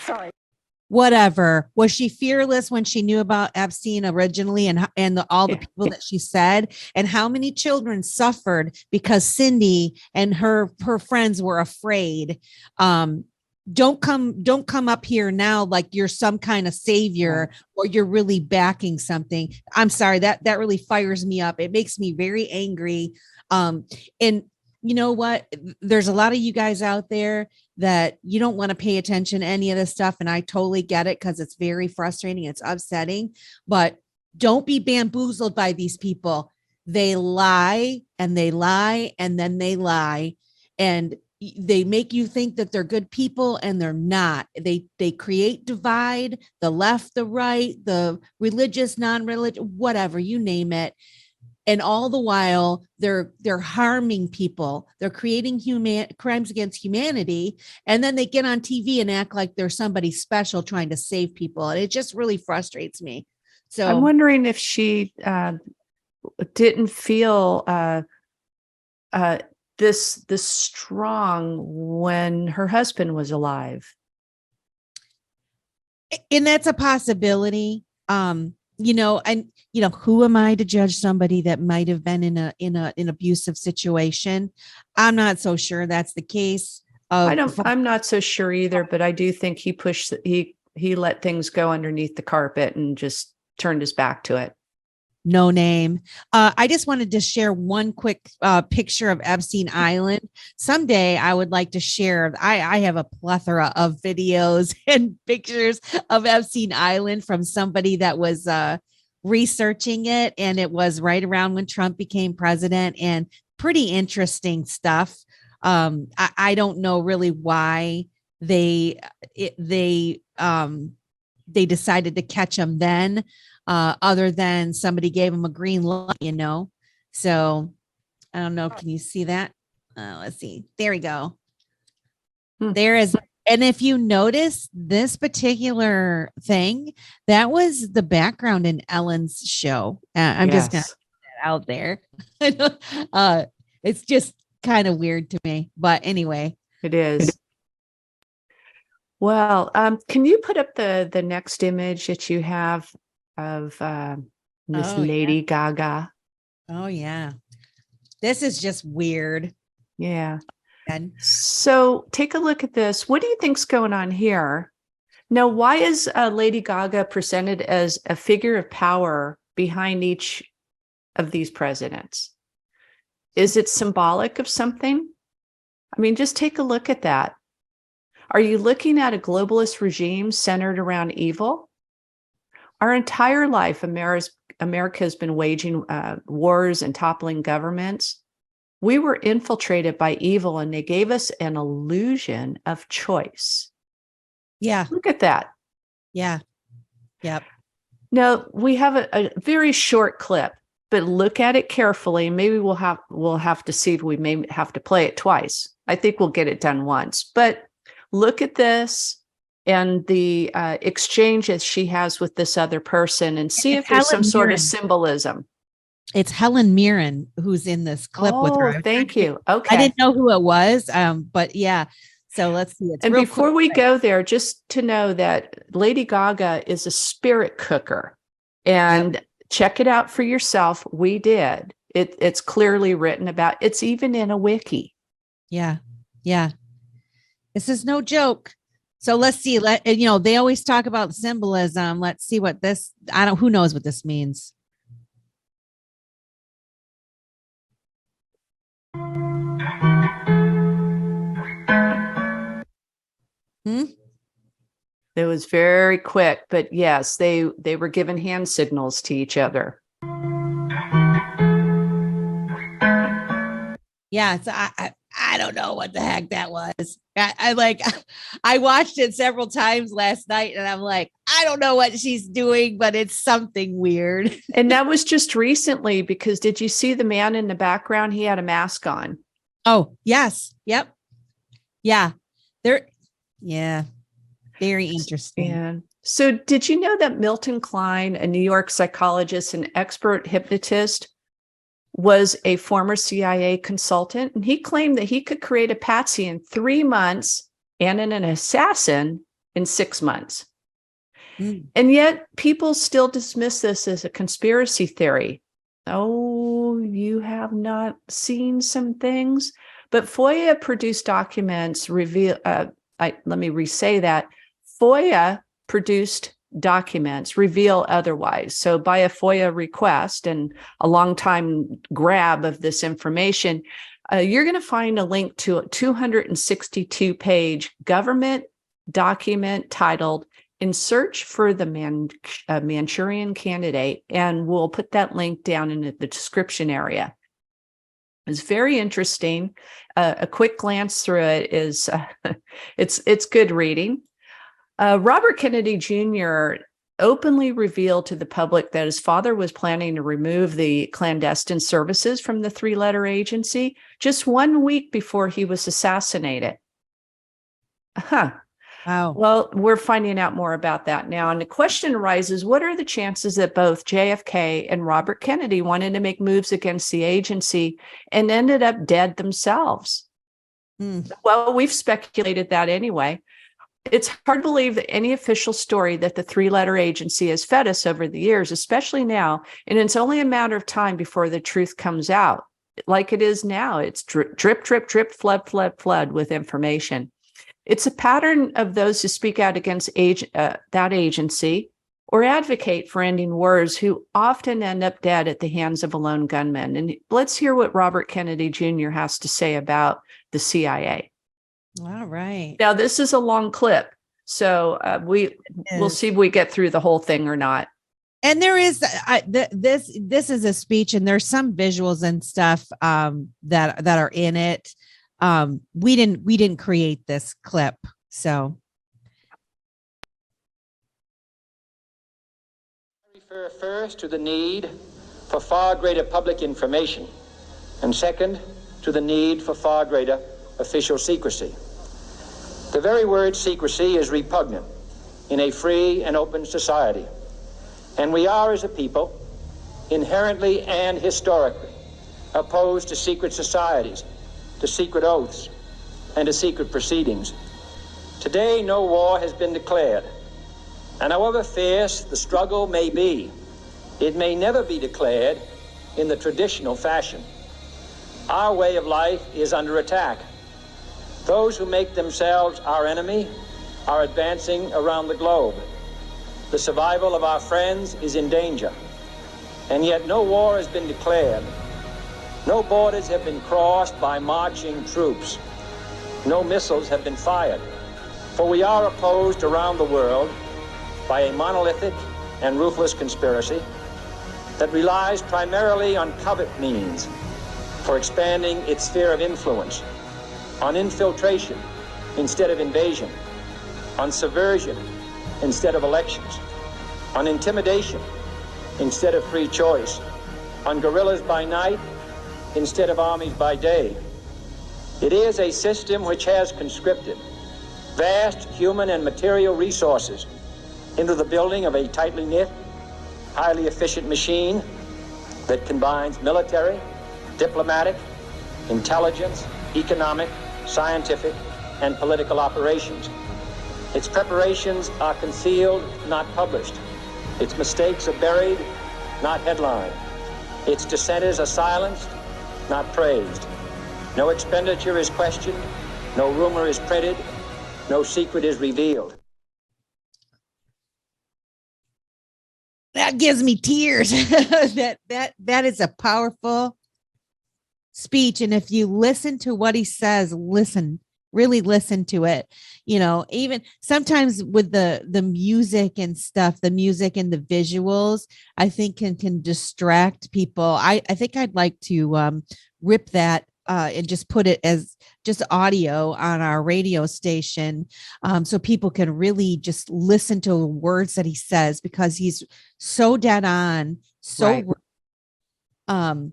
Sorry. Whatever. Was she fearless when she knew about Epstein originally and all the people that she said, and how many children suffered because Cindy and her friends were afraid? Don't come up here now like you're some kind of savior or you're really backing something. I'm sorry, that really fires me up. It makes me very angry. And you know what? There's a lot of you guys out there that you don't want to pay attention to any of this stuff. And I totally get it because it's very frustrating. It's upsetting, but don't be bamboozled by these people. They lie and they lie and then they lie. And they make you think that they're good people and they're not. They create divide, the left, the right, the religious, non-religious, whatever, you name it. And all the while they're harming people. They're creating crimes against humanity. And then they get on TV and act like they're somebody special trying to save people. And it just really frustrates me. So I'm wondering if she didn't feel this strong when her husband was alive. And that's a possibility. You know, and you know, who am I to judge somebody that might have been in an abusive situation? I'm not so sure that's the case. I'm not so sure either, but I do think he let things go underneath the carpet and just turned his back to it. No name. I just wanted to share one quick picture of Epstein Island. Someday I would like to share. I have a plethora of videos and pictures of Epstein Island from somebody that was researching it. And it was right around when Trump became president, and pretty interesting stuff. I don't know really why they decided to catch him then. Other than somebody gave him a green light, you know. So I don't know. Can you see that? Let's see. There we go. There is. And if you notice this particular thing, that was the background in Ellen's show. I'm just going to put that out there. It's just kind of weird to me. But anyway. It is. Well, can you put up the next image that you have of Miss Lady Gaga? Oh yeah, this is just weird. Yeah. And so take a look at this. What do you think's going on here? Now, why is Lady Gaga presented as a figure of power behind each of these presidents? Is it symbolic of something? I mean, just take a look at that. Are you looking at a globalist regime centered around evil? Our entire life, America has been waging wars and toppling governments. We were infiltrated by evil, and they gave us an illusion of choice. Yeah. Look at that. Yeah. Yep. Now, we have a very short clip, but look at it carefully. Maybe we'll have to see if we may have to play it twice. I think we'll get it done once, but look at this and the exchanges she has with this other person, and see if there's some sort of symbolism. It's Helen Mirren who's in this clip with her. Oh, thank you. Okay. I didn't know who it was, but yeah. So let's see. It's and real before quick. we go there, just to know that Lady Gaga is a spirit cooker, and check it out for yourself. We did. It's clearly written about. It's even in a wiki. Yeah. Yeah. This is no joke. So let's see. They always talk about symbolism. Let's see what this, who knows what this means. It was very quick, but yes, they were giving hand signals to each other. Yeah, so I don't know what the heck that was. I watched it several times last night, and I'm like, I don't know what she's doing, but it's something weird. And that was just recently, because did you see the man in the background? He had a mask on. Oh, yes. Yep. Yeah. Yeah. Very interesting. Yeah. So did you know that Milton Klein, a New York psychologist and expert hypnotist, was a former CIA consultant? And he claimed that he could create a patsy in 3 months and an assassin in 6 months. And yet people still dismiss this as a conspiracy theory. Oh, you have not seen some things? But FOIA produced documents reveal, let me re-say that. FOIA produced documents reveal otherwise. So by a FOIA request and a long time grab of this information, you're going to find a link to a 262-page government document titled "In Search for the Manchurian Candidate," and we'll put that link down in the description area. It's very interesting. A quick glance through it is it's good reading. Robert Kennedy Jr. openly revealed to the public that his father was planning to remove the clandestine services from the three-letter agency just 1 week before he was assassinated. Wow. Well, we're finding out more about that now. And the question arises, what are the chances that both JFK and Robert Kennedy wanted to make moves against the agency and ended up dead themselves? Well, we've speculated that anyway. It's hard to believe that any official story that the three-letter agency has fed us over the years, especially now, and it's only a matter of time before the truth comes out. Like it is now, it's drip, drip, drip, flood, flood, flood with information. It's a pattern of those who speak out against that agency or advocate for ending wars who often end up dead at the hands of a lone gunman. And let's hear what Robert Kennedy Jr. has to say about the CIA. All right. Now, this is a long clip, so we'll see if we get through the whole thing or not. And there is this is a speech, and there's some visuals and stuff that are in it. We didn't create this clip, so. Refer first to the need for far greater public information, and second, to the need for far greater official secrecy. The very word secrecy is repugnant in a free and open society, and we are, as a people, inherently and historically opposed to secret societies, to secret oaths, and to secret proceedings. Today, no war has been declared, and however fierce the struggle may be, it may never be declared in the traditional fashion. Our way of life is under attack. Those who make themselves our enemy are advancing around the globe. The survival of our friends is in danger. and yet no war has been declared. No borders have been crossed by marching troops. No missiles have been fired. For we are opposed around the world by a monolithic and ruthless conspiracy that relies primarily on covert means for expanding its sphere of influence, on infiltration instead of invasion, on subversion instead of elections, on intimidation instead of free choice, on guerrillas by night instead of armies by day. It is a system which has conscripted vast human and material resources into the building of a tightly knit, highly efficient machine that combines military, diplomatic, intelligence, economic, scientific, and political operations. Its preparations are concealed, not published. Its mistakes are buried, not headlined. Its dissenters are silenced, not praised. No expenditure is questioned, no rumor is printed, no secret is revealed. That gives me tears. that is a powerful speech. And if you listen to what he says, really listen to it. You know, even sometimes with the music and stuff, the music and the visuals, I think can distract people. I think I'd like to rip that and just put it as just audio on our radio station, so people can really just listen to words that he says, because he's so dead on, so right.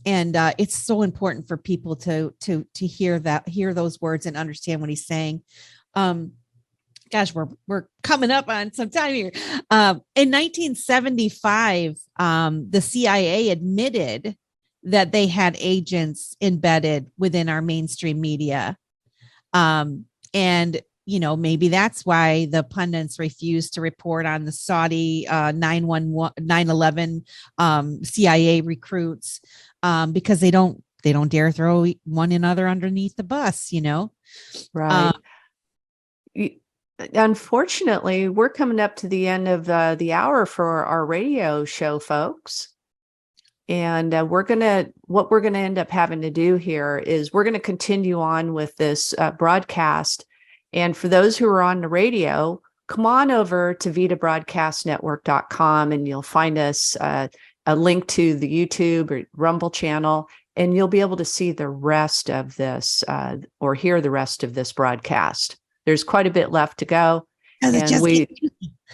And it's so important for people to hear those words and understand what he's saying. Gosh, we're coming up on some time here. In 1975, the CIA admitted that they had agents embedded within our mainstream media. And, you know, maybe that's why the pundits refused to report on the Saudi 9/11 CIA recruits, because they don't dare throw one another underneath the bus, you know? Right. Unfortunately, we're coming up to the end of the hour for our radio show, folks. And what we're going to end up having to do here is we're going to continue on with this broadcast. And for those who are on the radio, come on over to vitabroadcastnetwork.com and you'll find us a link to the YouTube or Rumble channel, and you'll be able to see the rest of this or hear the rest of this broadcast. There's quite a bit left to go. And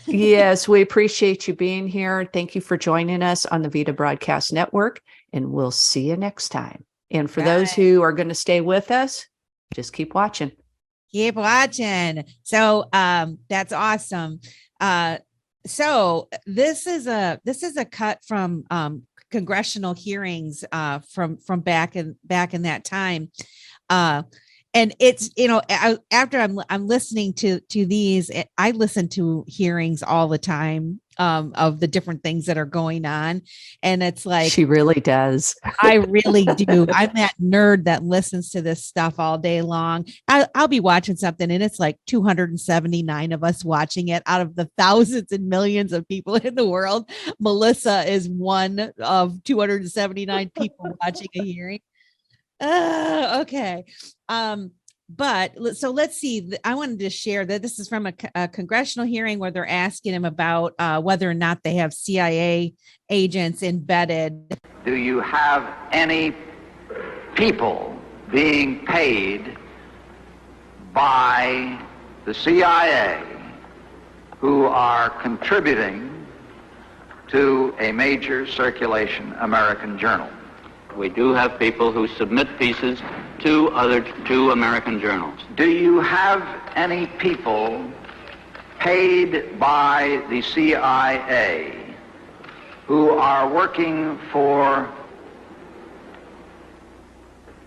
yes, we appreciate you being here. Thank you for joining us on the Vita Broadcast Network, and we'll see you next time. And for those who are going to stay with us, just keep watching. Keep watching. So that's awesome. So this is a cut from congressional hearings from back in that time. And it's, you know, after I'm listening to these, I listen to hearings all the time of the different things that are going on. And it's like, she really does. I really do. I'm that nerd that listens to this stuff all day long. I'll be watching something and it's like 279 of us watching it out of the thousands and millions of people in the world. Melissa is one of 279 people watching a hearing. Okay. But so let's see. I wanted to share that this is from a congressional hearing where they're asking him about whether or not they have CIA agents embedded. Do you have any people being paid by the CIA who are contributing to a major circulation American journal? We do have people who submit pieces to American journals. Do you have any people paid by the CIA who are working for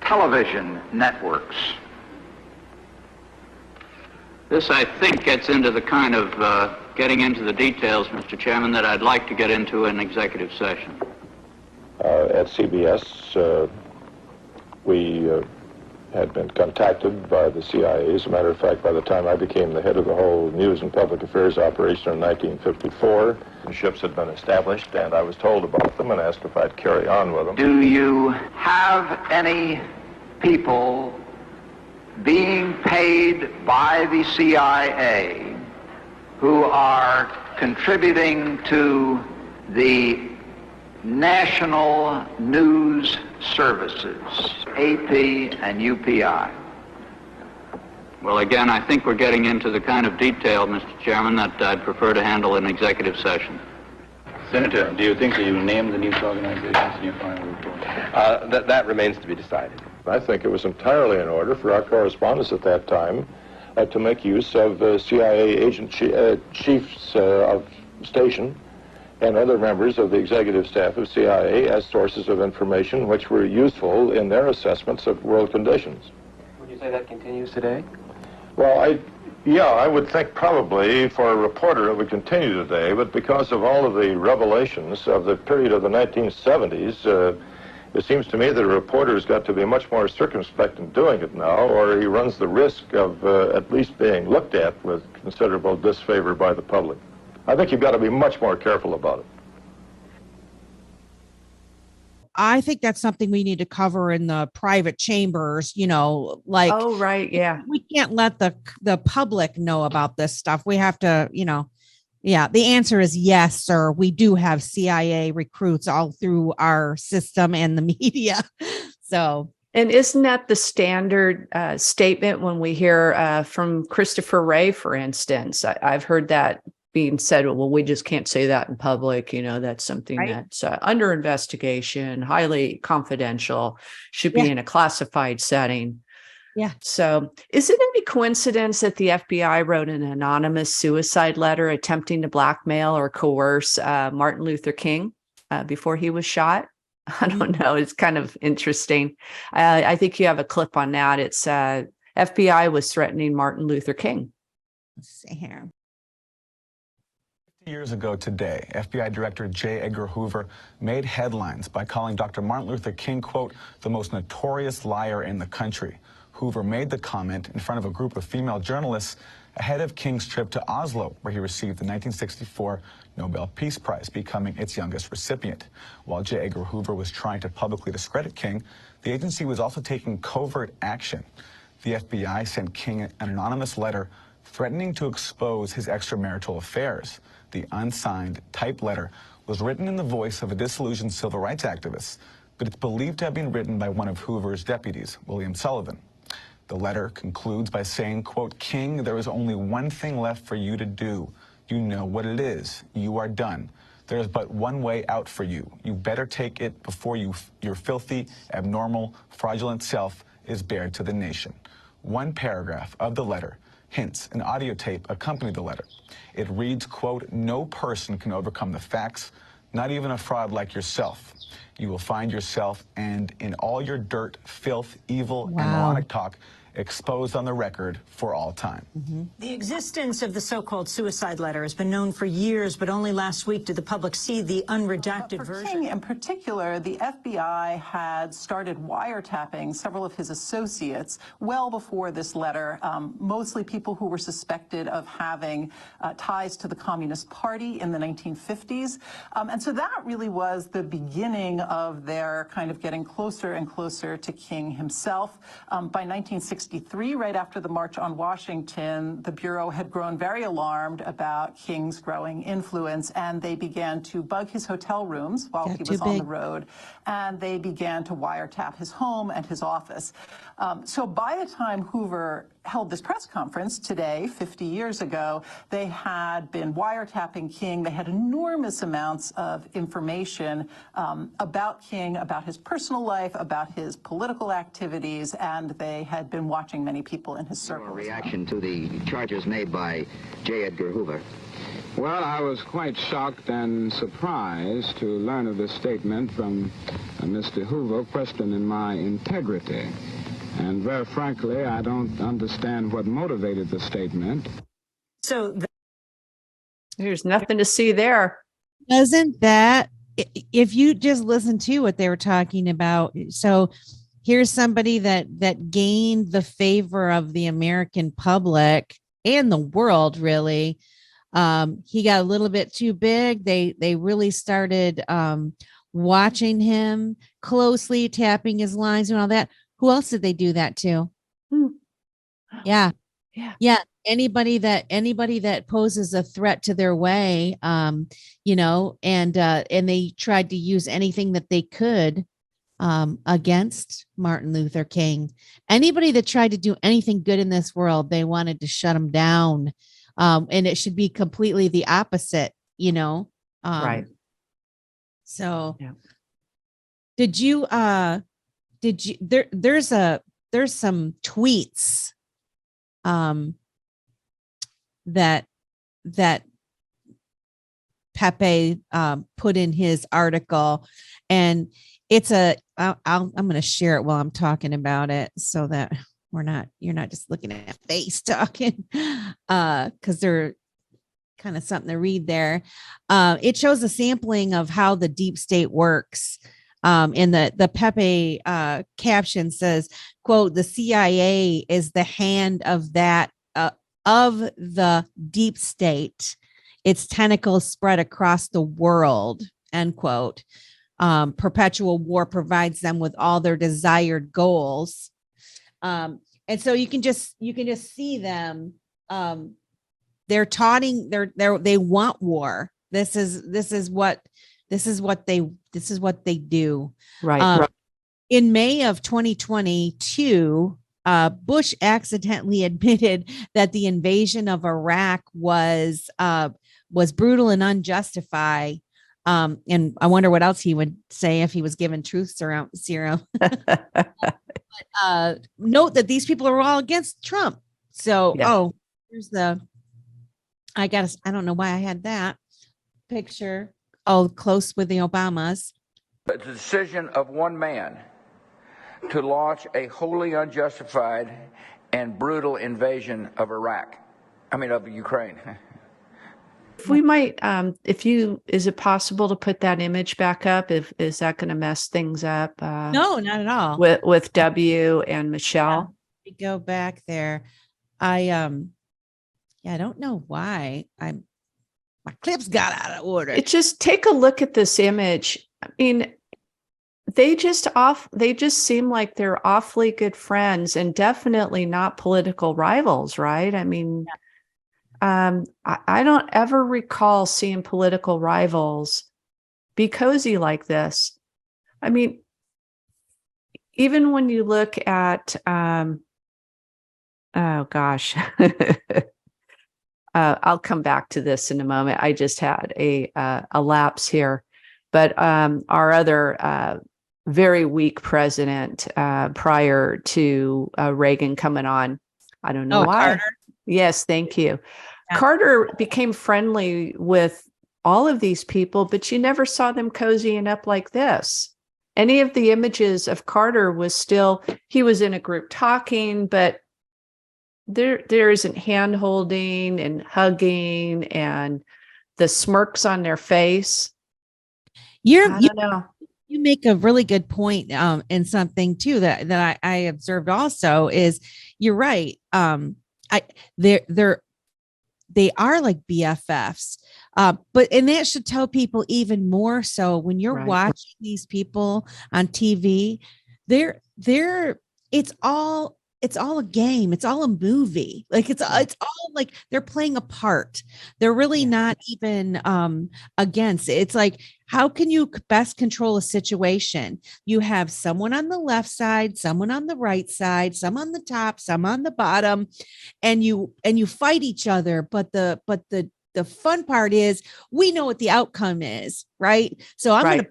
television networks? This, I think, gets into the kind of getting into the details, Mr. Chairman, that I'd like to get into in executive session. At CBS, we had been contacted by the CIA. As a matter of fact, by the time I became the head of the whole News and Public Affairs operation in 1954, the ships had been established, and I was told about them and asked if I'd carry on with them. Do you have any people being paid by the CIA who are contributing to the national news services, AP and UPI? Well, again, I think we're getting into the kind of detail, Mr. Chairman, that I'd prefer to handle in executive session. Senator, do you think that you named the news organizations in your final report? That remains to be decided. I think it was entirely in order for our correspondents at that time to make use of CIA agent chiefs of station and other members of the executive staff of CIA as sources of information which were useful in their assessments of world conditions. Would you say that continues today? Well, I would think probably for a reporter it would continue today, but because of all of the revelations of the period of the 1970s, it seems to me that a reporter's got to be much more circumspect in doing it now, or he runs the risk of at least being looked at with considerable disfavor by the public. I think you've got to be much more careful about it. I think that's something we need to cover in the private chambers, like, oh, right. Yeah. We can't let the public know about this stuff. We have to, yeah, the answer is yes, sir. We do have CIA recruits all through our system and the media. So. And isn't that the standard statement when we hear from Christopher Wray, for instance? I've heard that being said, well, we just can't say that in public. That's something right. That's under investigation, highly confidential, should be in a classified setting. Yeah. So is it any coincidence that the FBI wrote an anonymous suicide letter attempting to blackmail or coerce Martin Luther King before he was shot? I don't know. It's kind of interesting. I think you have a clip on that. It's FBI was threatening Martin Luther King. Let's see here. Years ago today, FBI Director J. Edgar Hoover made headlines by calling Dr. Martin Luther King, quote, the most notorious liar in the country. Hoover made the comment in front of a group of female journalists ahead of King's trip to Oslo, where he received the 1964 Nobel Peace Prize, becoming its youngest recipient. While J. Edgar Hoover was trying to publicly discredit King, the agency was also taking covert action. The FBI sent King an anonymous letter threatening to expose his extramarital affairs. The unsigned, typed letter was written in the voice of a disillusioned civil rights activist, but it's believed to have been written by one of Hoover's deputies, William Sullivan. The letter concludes by saying, quote, King, there is only one thing left for you to do. You know what it is. You are done. There is but one way out for you. You better take it before your filthy, abnormal, fraudulent self is bared to the nation. One paragraph of the letter hints an audio tape accompanied the letter. It reads, quote, no person can overcome the facts, not even a fraud like yourself. You will find yourself and in all your dirt, filth, evil, and moronic talk exposed on the record for all time. The existence of the so-called suicide letter has been known for years, but only last week did the public see the unredacted version. King in particular, the FBI had started wiretapping several of his associates well before this letter, mostly people who were suspected of having ties to the Communist Party in the 1950s. And so that really was the beginning of their kind of getting closer and closer to King himself. By 1963, right after the March on Washington, the Bureau had grown very alarmed about King's growing influence, and they began to bug his hotel rooms while he was on the road, and they began to wiretap his home and his office. So by the time Hoover held this press conference today, 50 years ago, they had been wiretapping King. They had enormous amounts of information about King, about his personal life, about his political activities, and they had been watching many people in his circle. Reaction to the charges made by J. Edgar Hoover. Well, I was quite shocked and surprised to learn of this statement from Mr. Hoover questioning my integrity. And very frankly, I don't understand what motivated the statement. So there's nothing to see there. Doesn't that, if you just listen to what they were talking about, so here's somebody that gained the favor of the American public and the world, really. He got a little bit too big. They really started watching him closely, tapping his lines and all that. Who else did they do that to? Yeah. Anybody that poses a threat to their way, and they tried to use anything that they could against Martin Luther King. Anybody that tried to do anything good in this world, they wanted to shut them down. And it should be completely the opposite, Right. So there's some tweets that Pepe put in his article, and I'm going to share it while I'm talking about it so that you're not just looking at face talking, because they're kind of something to read there. It shows a sampling of how the deep state works. And the Pepe caption says, quote, "The CIA is the hand of the deep state. Its tentacles spread across the world," end quote. Perpetual war provides them with all their desired goals. And so you can just see them. They're taunting. They want war. This is what they do. Right. In May of 2022, Bush accidentally admitted that the invasion of Iraq was brutal and unjustified. And I wonder what else he would say if he was given truth serum. But, note that these people are all against Trump. So, here's I don't know why I had that picture. Oh, close with the Obamas. It's the decision of one man to launch a wholly unjustified and brutal invasion of of Ukraine. If we might, is it possible to put that image back up? Is that going to mess things up? No, not at all. With W and Michelle. We go back there. I don't know why my clips got out of order. It just take a look at this image. I mean, they just seem like they're awfully good friends and definitely not political rivals, right? I mean, I don't ever recall seeing political rivals be cozy like this. I mean, even when you look at, oh gosh, I'll come back to this in a moment. I just had a lapse here, but our other very weak president prior to Reagan coming on, I don't know why. Carter? Yes, thank you. Yeah. Carter became friendly with all of these people, but you never saw them cozying up like this. Any of the images of Carter he was in a group talking, but there isn't hand holding and hugging and the smirks on their face. I don't know. You make a really good point in something too that I observed also is you're right. They are like BFFs. But that should tell people even more so when you're watching these people on TV, it's all a game. It's all a movie. Like it's all like they're playing a part. They're really not even against it. It's like, how can you best control a situation? You have someone on the left side, someone on the right side, some on the top, some on the bottom, and you fight each other. But the fun part is we know what the outcome is, right? So I'm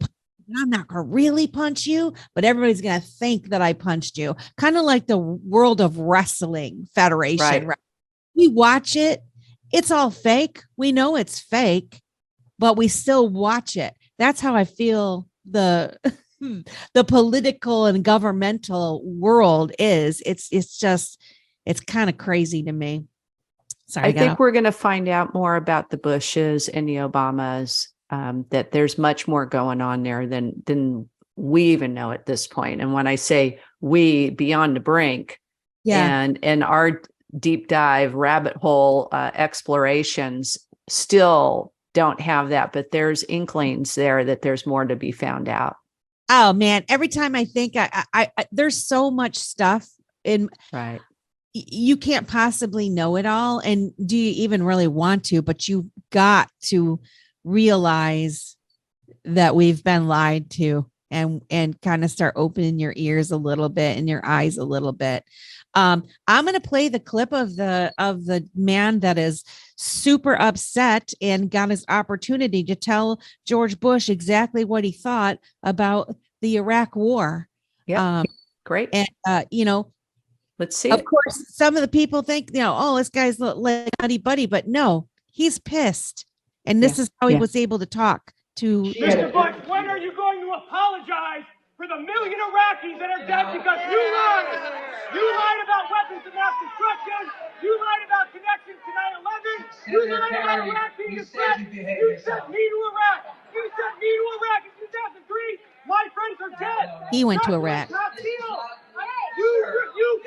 not going to really punch you, but everybody's going to think that I punched you. Kind of like the World of Wrestling Federation. Right? We watch it. It's all fake. We know it's fake, but we still watch it. That's how I feel the political and governmental world is. It's kind of crazy to me. Sorry, I think we're going to find out more about the Bushes and the Obamas. That there's much more going on there than we even know at this point. And when I say we, beyond the brink, and our deep dive rabbit hole explorations still don't have that, but there's inklings there that there's more to be found out. Oh man, every time I think I there's so much stuff in, right. You can't possibly know it all. And do you even really want to, but you got to realize that we've been lied to, and kind of start opening your ears a little bit and your eyes a little bit. I'm going to play the clip of the man that is super upset and got his opportunity to tell George Bush exactly what he thought about the Iraq war. Yeah, great. And let's see. Of course, some of the people think, oh, this guy's like buddy buddy, but no, he's pissed, and this is how he was able to talk to. Mr. Bush, when are you going to apologize for the million Iraqis that are dead because you lied? You lied about weapons of mass destruction. You lied about connections to 9/11. You lied about Iraq being a threat. You sent me to Iraq. You sent me to Iraq in 2003. My friends are dead. He went to Iraq. You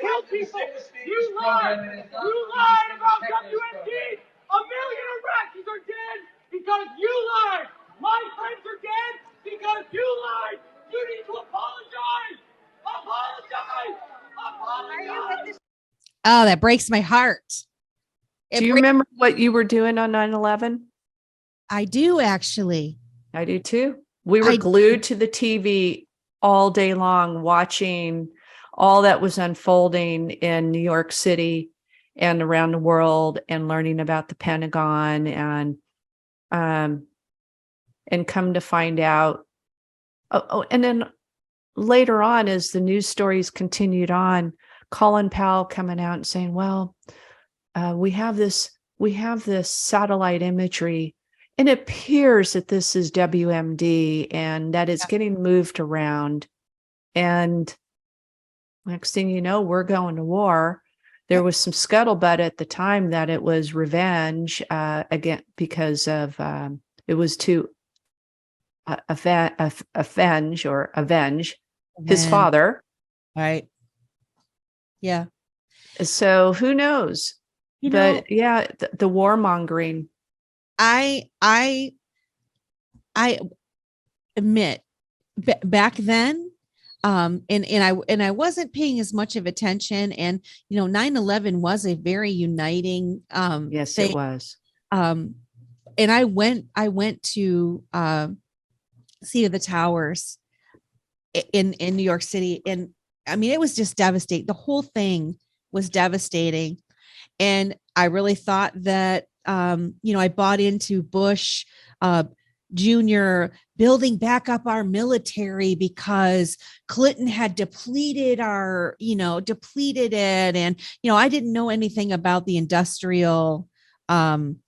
killed people. You lied. You lied about WMD. A million Iraqis are dead because you lied. My friends are dead because you lied. You need to apologize. Apologize. Apologize. Oh, that breaks my heart. Do you remember what you were doing on 9/11? I do, actually. I do too. We were glued to the TV all day long, watching all that was unfolding in New York City and around the world, and learning about the Pentagon, and come to find out. And then later on, as the news stories continued on, Colin Powell coming out and saying, well, we have this satellite imagery, and it appears that this is WMD and that it's getting moved around. And next thing you know, we're going to war. There was some scuttlebutt at the time that it was revenge, again, because of it was to avenge his father. Right. Yeah. So who knows? But yeah, the warmongering. I admit back then, and I wasn't paying as much of attention, and 9/11 was a very uniting yes thing. It was. And I went to see the towers in New York City, and I mean, it was just devastating. The whole thing was devastating, and I really thought that I bought into Bush Jr. building back up our military because Clinton had depleted it. And, I didn't know anything about the industrial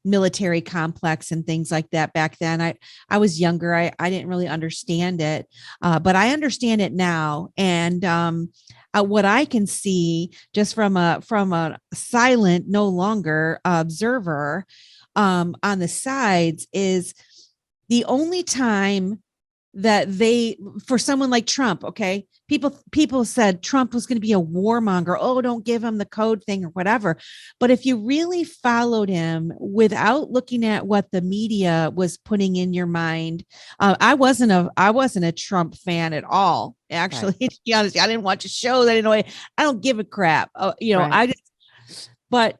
military complex and things like that back then. I was younger. I didn't really understand it, but I understand it now. And what I can see just from a silent, no longer observer on the sides is the only time that for someone like Trump, okay, people said Trump was going to be a warmonger. Oh, don't give him the code thing or whatever. But if you really followed him without looking at what the media was putting in your mind, I wasn't a Trump fan at all. Actually, right. To be honest, I didn't watch a show that I don't give a crap. Right. But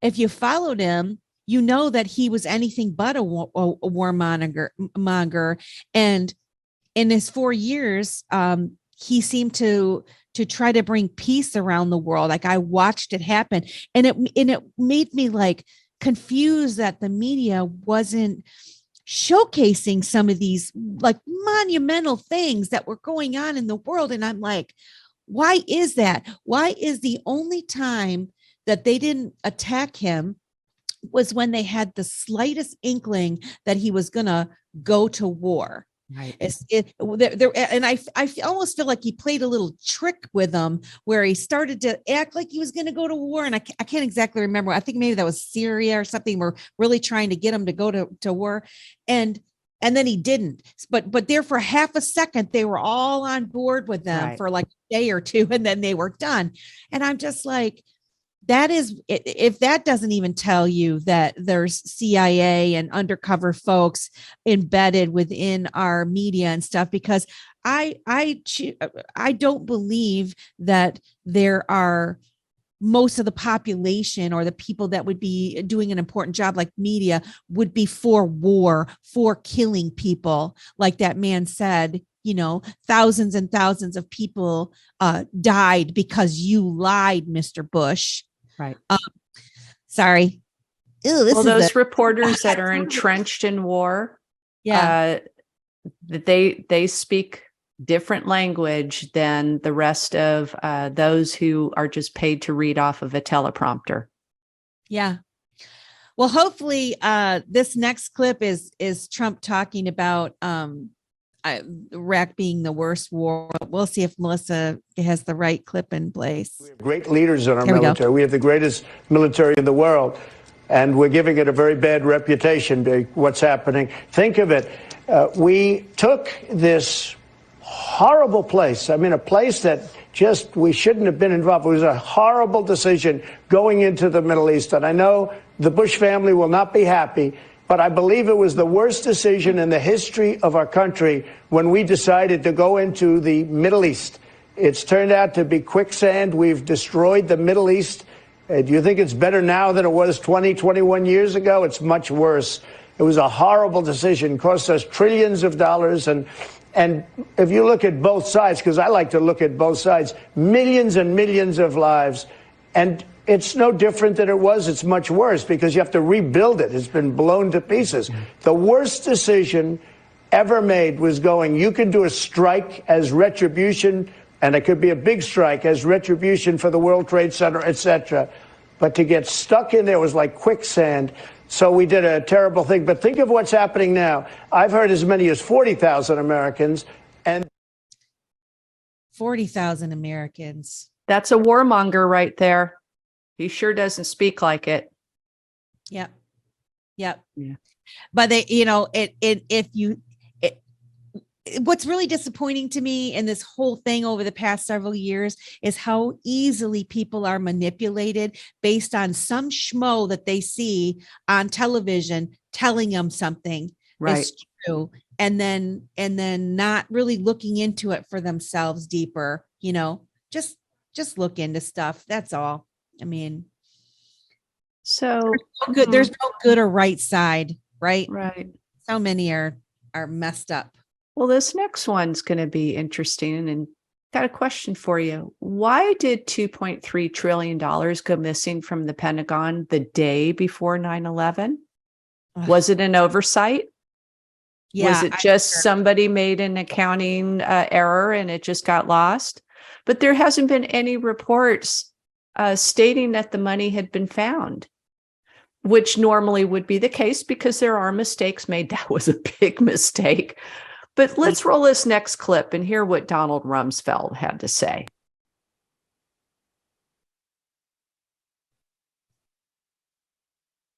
if you followed him, you know that he was anything but a warmonger. And in his 4 years, he seemed to try to bring peace around the world. Like, I watched it happen, and it made me like confused that the media wasn't showcasing some of these like monumental things that were going on in the world. And I'm like, why is that? Why is the only time that they didn't attack him was when they had the slightest inkling that he was going to go to war? Right. And I almost feel like he played a little trick with them where he started to act like he was going to go to war. And I can't exactly remember. I think maybe that was Syria or something. We're really trying to get him to go to war. And And then he didn't. But there for half a second, they were all on board with them for like a day or two, and then they were done. And I'm just like, that is, if that doesn't even tell you that there's CIA and undercover folks embedded within our media and stuff, because I don't believe that there are most of the population or the people that would be doing an important job like media would be for war, for killing people. Like that man said, you know, thousands and thousands of people died because you lied, Mr. Bush. Right. Sorry. Ew, Well, those reporters that are entrenched in war, they speak different language than the rest of those who are just paid to read off of a teleprompter. Yeah. Well, hopefully this next clip is Trump talking about Iraq being the worst war. We'll see if Melissa has the right clip in place. We have great leaders in our military. We have the greatest military in the world, and we're giving it a very bad reputation by what's happening. Think of it. We took this horrible place. I mean, a place that just we shouldn't have been involved. It was a horrible decision going into the Middle East. And I know the Bush family will not be happy, but I believe it was the worst decision in the history of our country when we decided to go into the Middle East. It's turned out to be quicksand. We've destroyed the Middle East. Do you think it's better now than it was 20, 21 years ago? It's much worse. It was a horrible decision, cost us trillions of dollars. And if you look at both sides, because I like to look at both sides, millions and millions of lives. And it's no different than it was. It's much worse because you have to rebuild it. It's been blown to pieces. The worst decision ever made was going, you could do a strike as retribution, and it could be a big strike as retribution for the World Trade Center, etc. But to get stuck in there was like quicksand. So we did a terrible thing. But think of what's happening now. I've heard as many as 40,000 Americans. And 40,000 Americans. That's a warmonger right there. He sure doesn't speak like it. Yep. Yep. Yeah. But they, you know, what's really disappointing to me in this whole thing over the past several years is how easily people are manipulated based on some schmo that they see on television telling them something is true, and then not really looking into it for themselves deeper. You know, just look into stuff. That's all. I mean, so good. There's no good or right side, right? Right. So many are messed up. Well, this next one's going to be interesting, and got a question for you. Why did $2.3 trillion go missing from the Pentagon the day before 9/11? Was it an oversight? Yeah, Was it just somebody made an accounting error and it just got lost? But there hasn't been any reports stating that the money had been found, which normally would be the case because there are mistakes made. That was a big mistake. But let's roll this next clip and hear what Donald Rumsfeld had to say.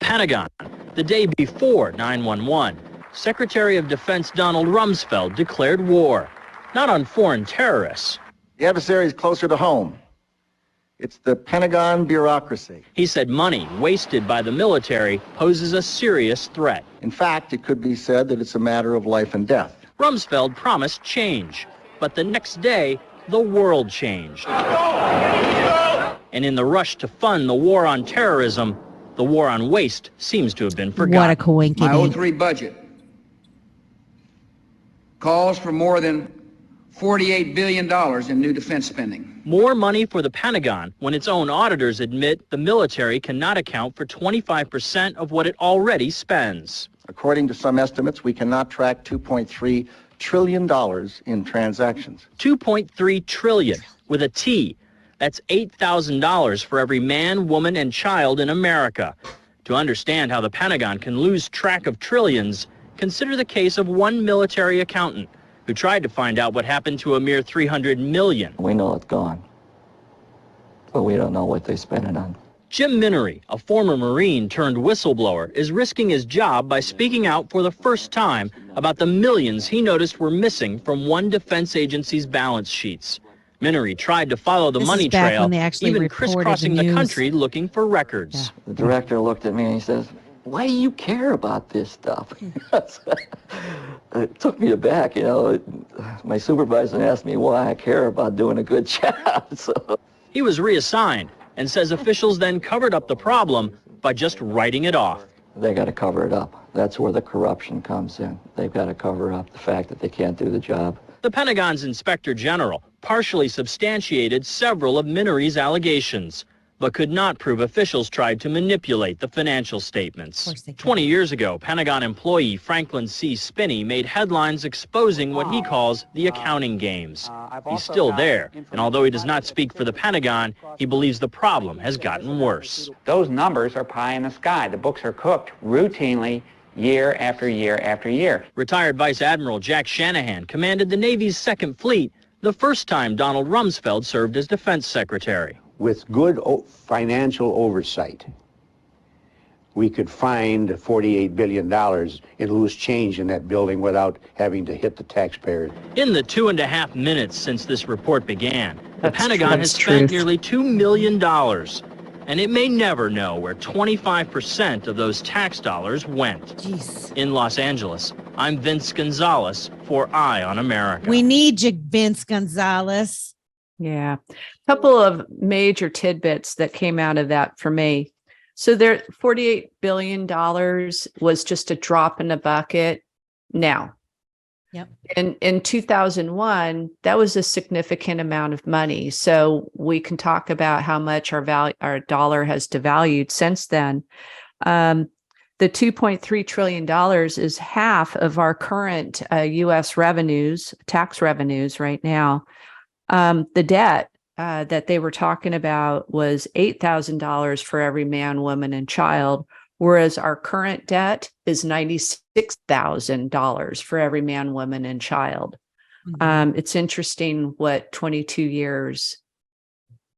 Pentagon, the day before 9/11, Secretary of Defense Donald Rumsfeld declared war, not on foreign terrorists. The adversary is closer to home. It's the Pentagon bureaucracy. He said money wasted by the military poses a serious threat. In fact, it could be said that it's a matter of life and death. Rumsfeld promised change, but the next day, the world changed. And in the rush to fund the war on terrorism, the war on waste seems to have been forgotten. What a coincidence. My 03 budget calls for more than $48 billion in new defense spending. More money for the Pentagon when its own auditors admit the military cannot account for 25% of what it already spends. According to some estimates, we cannot track $2.3 trillion in transactions. 2.3 trillion with a T. That's $8,000 for every man, woman, and child in America. To understand how the Pentagon can lose track of trillions, consider the case of one military accountant who tried to find out what happened to a mere $300 million. We know it's gone, but we don't know what they spent it on. Jim Minery, a former Marine turned whistleblower, is risking his job by speaking out for the first time about the millions he noticed were missing from one defense agency's balance sheets. Minery tried to follow the money trail, even crisscrossing the country looking for records. The director looked at me and he says, "Why do you care about this stuff?" It took me aback, you know. My supervisor asked me why I care about doing a good job. So he was reassigned and says officials then covered up the problem by just writing it off. They got to cover it up. That's where the corruption comes in. They've got to cover up the fact that they can't do the job. The Pentagon's Inspector General partially substantiated several of Minery's allegations, but could not prove officials tried to manipulate the financial statements. 20 years ago, Pentagon employee Franklin C. Spinney made headlines exposing what he calls the accounting games. He's still there, and although he does not speak for the Pentagon, he believes the problem has gotten worse. Those numbers are pie in the sky. The books are cooked routinely year after year after year. Retired Vice Admiral Jack Shanahan commanded the Navy's Second Fleet the first time Donald Rumsfeld served as Defense Secretary. With good financial oversight, we could find $48 billion in loose change in that building without having to hit the taxpayers. In the 2.5 minutes since this report began, the Pentagon has spent nearly $2 million, and it may never know where 25% of those tax dollars went. Jeez. In Los Angeles, I'm Vince Gonzalez for Eye on America. We need you, Vince Gonzalez. Yeah. A couple of major tidbits that came out of that for me. So there, $48 billion was just a drop in the bucket now. Yep. In 2001, that was a significant amount of money. So we can talk about how much our dollar has devalued since then. The $2.3 trillion is half of our current U.S. revenues, tax revenues right now. The debt that they were talking about was $8,000 for every man, woman, and child, whereas our current debt is $96,000 for every man, woman, and child. Mm-hmm. It's interesting what 22 years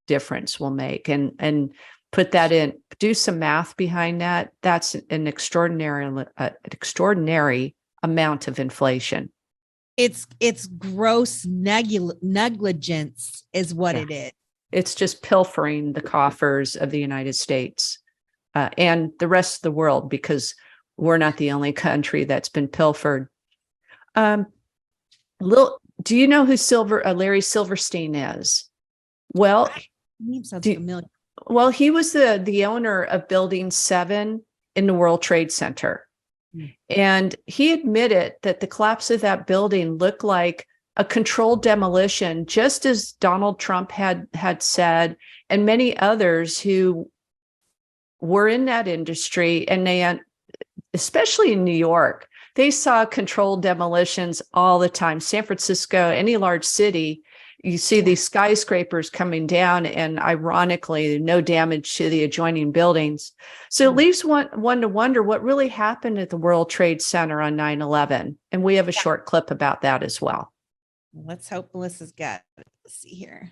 difference will make, and put that in, do some math behind that. That's an extraordinary amount of inflation. It's gross negligence is what it is. It's just pilfering the coffers of the United States and the rest of the world, because we're not the only country that's been pilfered. Do you know who Larry Silverstein is? Well, sounds familiar. Well, he was the owner of Building 7 in the World Trade Center. And he admitted that the collapse of that building looked like a controlled demolition, just as Donald Trump had said, and many others who were in that industry, and they, especially in New York, they saw controlled demolitions all the time. San Francisco, any large city, you see these skyscrapers coming down, and ironically, no damage to the adjoining buildings. So it leaves one to wonder what really happened at the World Trade Center on 9/11. And we have a short clip about that as well. Let's hope Melissa's got it. Let's see here.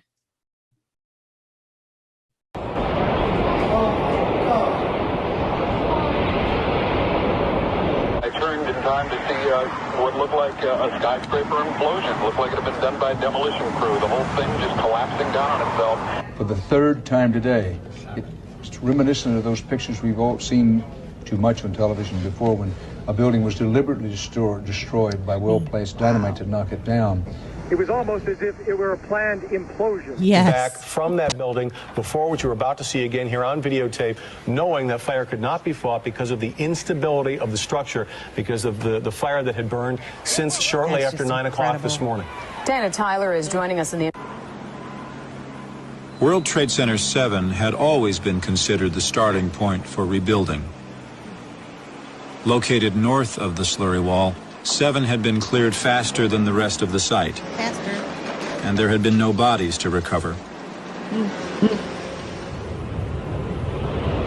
I turned in time to see what looked like a skyscraper implosion. It looked like it had been done by a demolition crew. The whole thing just collapsing down on itself. For the third time today, it's reminiscent of those pictures we've all seen too much on television before, when a building was deliberately destroyed by well-placed dynamite to knock it down. It was almost as if it were a planned implosion. Yes. Back from that building before, which you're about to see again here on videotape, knowing that fire could not be fought because of the instability of the structure, because of the fire that had burned since shortly after 9 o'clock this morning. Dana Tyler is joining us in the... World Trade Center 7 had always been considered the starting point for rebuilding. Located north of the slurry wall, 7 had been cleared faster than the rest of the site. Faster. And there had been no bodies to recover.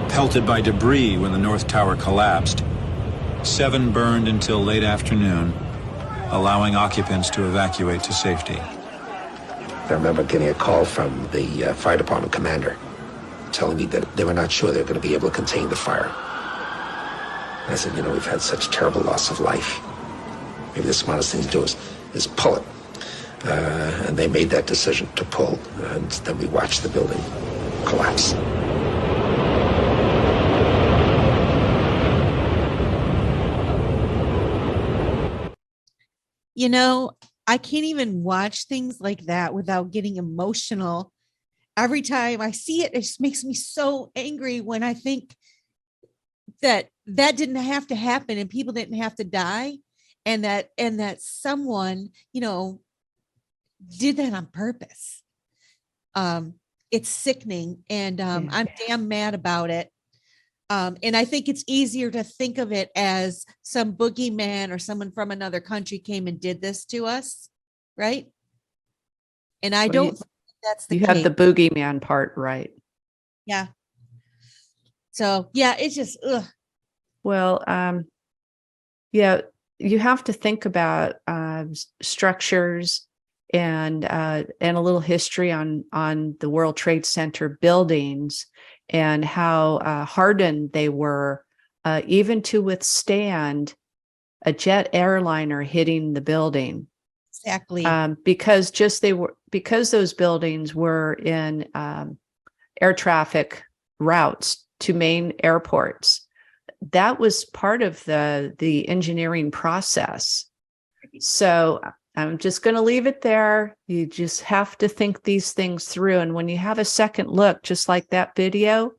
Pelted by debris when the North Tower collapsed, 7 burned until late afternoon, allowing occupants to evacuate to safety. I remember getting a call from the fire department commander telling me that they were not sure they were going to be able to contain the fire. And I said, you know, we've had such terrible loss of life. Maybe the smartest thing to do is pull it. And they made that decision to pull, and then we watched the building collapse. You know, I can't even watch things like that without getting emotional. Every time I see it, it just makes me so angry when I think that didn't have to happen and people didn't have to die, and that someone, you know, did that on purpose. It's sickening, and I'm damn mad about it. And I think it's easier to think of it as some boogeyman or someone from another country came and did this to us, right? And I don't think that's the case. You have the boogeyman part right. Yeah. So yeah, it's just ugh. Well, yeah, you have to think about structures and a little history on the World Trade Center buildings and how hardened they were, even to withstand a jet airliner hitting the building. Exactly. Because those buildings were in air traffic routes to main airports. That was part of the engineering process. So I'm just going to leave it there. You just have to think these things through. And when you have a second look, just like that video,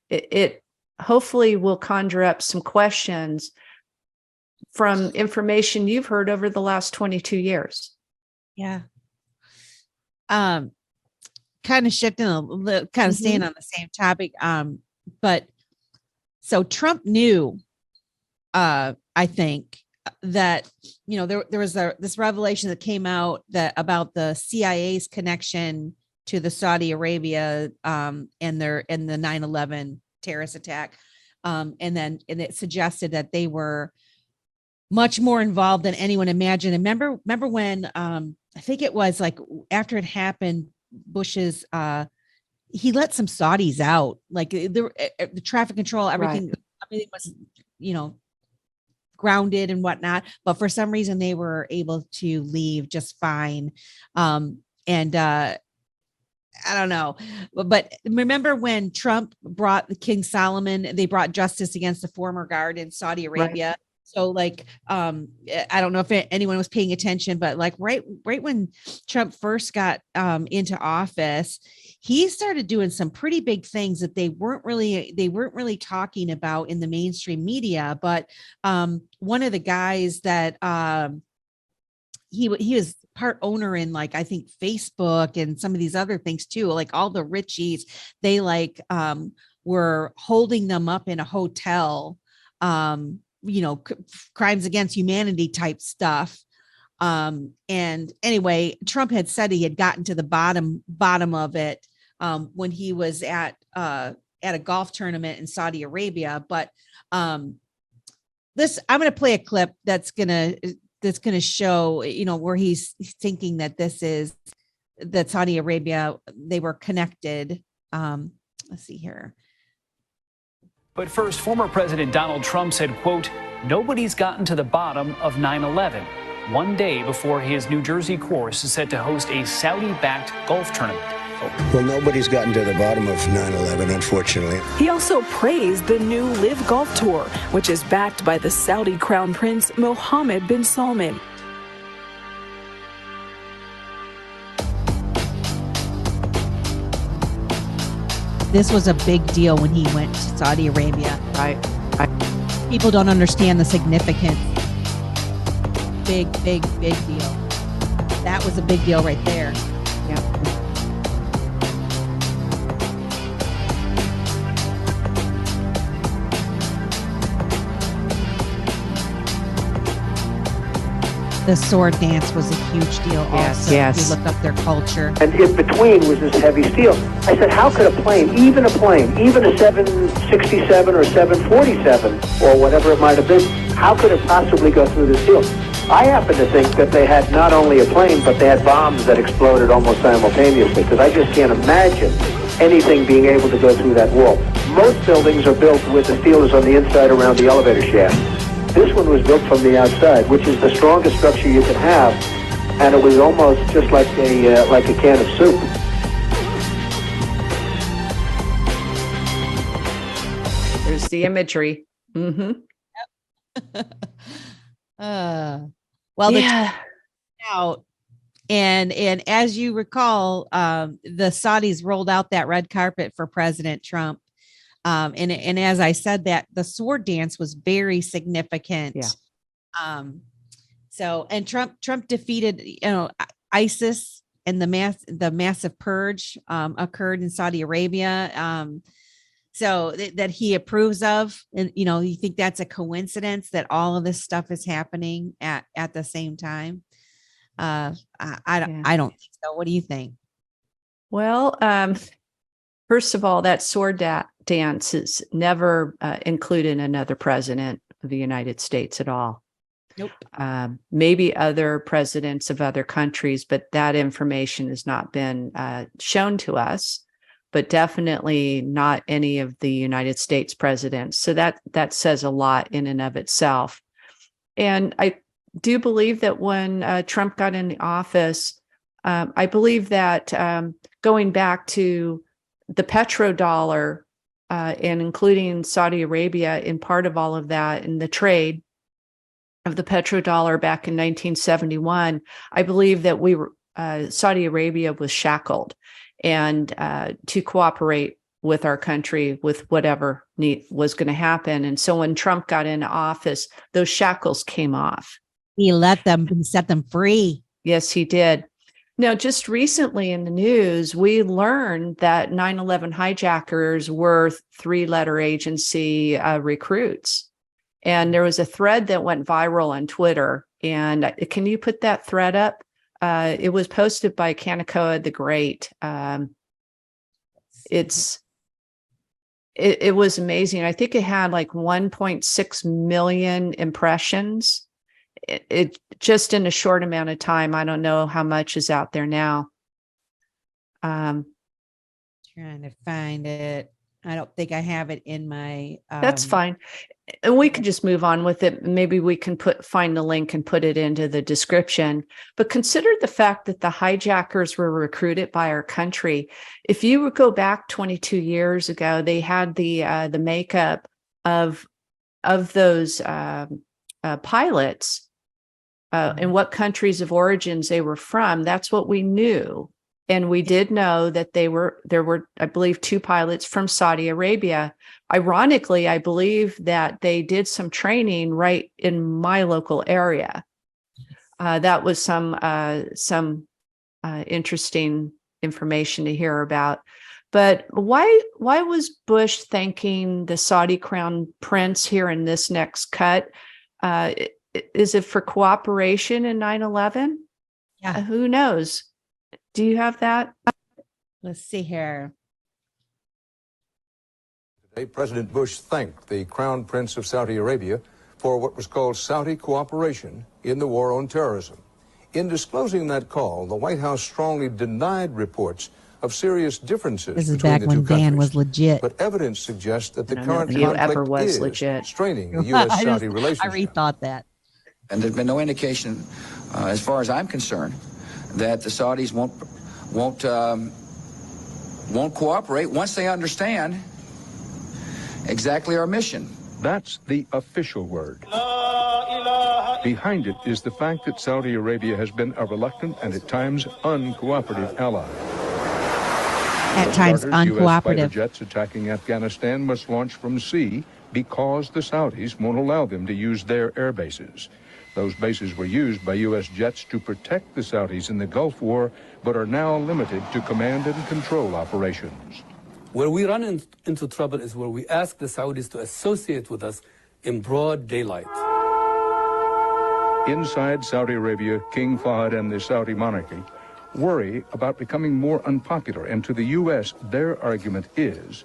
it hopefully will conjure up some questions from information you've heard over the last 22 years. Yeah. Kind of shifting a little, kind of staying on the same topic. But so Trump knew, I think, that, you know, there was this revelation that came out about the CIA's connection to the Saudi Arabia and the 9/11 terrorist attack, and it suggested that they were much more involved than anyone imagined. And remember when I think it was like after it happened, Bush's he let some Saudis out, like the traffic control, everything was, you know, grounded and whatnot, but for some reason they were able to leave just fine. And I don't know, but remember when Trump brought the King Solomon, they brought justice against the former guard in Saudi Arabia. Right. So like, I don't know if anyone was paying attention, but like right when Trump first got into office, he started doing some pretty big things that they weren't really talking about in the mainstream media. But one of the guys that he was part owner in, like, I think Facebook and some of these other things too, like all the Richies, they like were holding them up in a hotel, you know, crimes against humanity type stuff. And anyway, Trump had said he had gotten to the bottom of it when he was at a golf tournament in Saudi Arabia. But I'm going to play a clip that's going to show, you know, where he's thinking that that Saudi Arabia, they were connected. Let's see here. But first, former President Donald Trump said, quote, "Nobody's gotten to the bottom of 9/11, one day before his New Jersey course is set to host a Saudi-backed golf tournament." Well, nobody's gotten to the bottom of 9/11, unfortunately. He also praised the new Live Golf Tour, which is backed by the Saudi Crown Prince Mohammed bin Salman. This was a big deal when he went to Saudi Arabia. Right. People don't understand the significance. Big deal. That was a big deal right there. Yeah. The sword dance was a huge deal also. Yes. If you look up their culture. And in between was this heavy steel. I said, how could a plane, even a 767 or 747 or whatever it might have been, how could it possibly go through this steel? I happen to think that they had not only a plane, but they had bombs that exploded almost simultaneously, because I just can't imagine anything being able to go through that wall. Most buildings are built with the steel is on the inside around the elevator shaft. This one was built from the outside, which is the strongest structure you can have, and it was almost just like a can of soup. There's the imagery. Mm-hmm. Well, the out, and as you recall, the Saudis rolled out that red carpet for President Trump. And as I said, that the sword dance was very significant. Yeah. So, and Trump defeated, ISIS, and the massive purge occurred in Saudi Arabia. So that he approves of, and you think that's a coincidence that all of this stuff is happening at the same time? I don't think so. What do you think? Well, first of all, that sword dance is never included another president of the United States at all. Nope. Maybe other presidents of other countries, but that information has not been shown to us, but definitely not any of the United States presidents. So that says a lot in and of itself. And I do believe that when Trump got in the office, I believe that going back to the petrodollar and including Saudi Arabia in part of all of that, in the trade of the petrodollar back in 1971, I believe that Saudi Arabia was shackled and to cooperate with our country with whatever was going to happen. And so when Trump got into office, those shackles came off. He set them free. Yes, he did. Now, just recently in the news, we learned that 9/11 hijackers were three-letter agency recruits. And there was a thread that went viral on Twitter. And can you put that thread up? It was posted by Kanako the Great. It was amazing. I think it had like 1.6 million impressions. It just in a short amount of time. I don't know how much is out there now. Trying to find it. I don't think I have it in my. That's fine. And we could just move on with it. Maybe we can find the link and put it into the description. But consider the fact that the hijackers were recruited by our country. If you would go back 22 years ago, they had the makeup of those pilots and what countries of origins they were from. That's what we knew. And we did know that there were, I believe, 2 pilots from Saudi Arabia. Ironically, I believe that they did some training right in my local area. That was some interesting information to hear about. But why was Bush thanking the Saudi crown prince here in this next cut? Is it for cooperation in 9/11? Yeah. Who knows? Do you have that? Let's see here. Today, President Bush thanked the Crown Prince of Saudi Arabia for what was called Saudi cooperation in the war on terrorism. In disclosing that call, the White House strongly denied reports of serious differences This is between back the when two countries. Dan was legit. But evidence suggests that the I don't know current if you ever conflict was is legit. straining the U.S.-Saudi I relationship. rethought that. And there's been no indication, as far as I'm concerned, that the Saudis won't cooperate once they understand exactly our mission. That's the official word. Behind it is the fact that Saudi Arabia has been a reluctant and at times uncooperative ally. At times U.S. fighter uncooperative. jets attacking Afghanistan must launch from sea because the Saudis won't allow them to use their air bases. Those bases were used by U.S. jets to protect the Saudis in the Gulf War, but are now limited to command and control operations. Where we run into trouble is where we ask the Saudis to associate with us in broad daylight. Inside Saudi Arabia, King Fahd and the Saudi monarchy worry about becoming more unpopular, and to the U.S., their argument is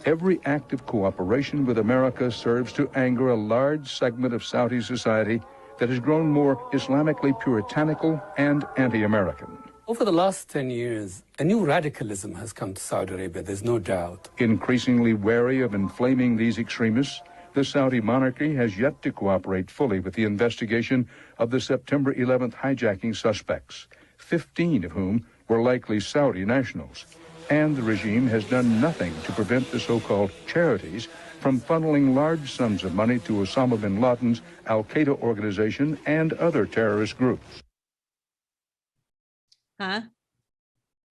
every act of cooperation with America serves to anger a large segment of Saudi society that has grown more Islamically puritanical and anti-American. Over the last 10 years, a new radicalism has come to Saudi Arabia, there's no doubt. Increasingly wary of inflaming these extremists, the Saudi monarchy has yet to cooperate fully with the investigation of the September 11th hijacking suspects, 15 of whom were likely Saudi nationals. And the regime has done nothing to prevent the so-called charities from funneling large sums of money to Osama bin Laden's al-Qaeda organization and other terrorist groups.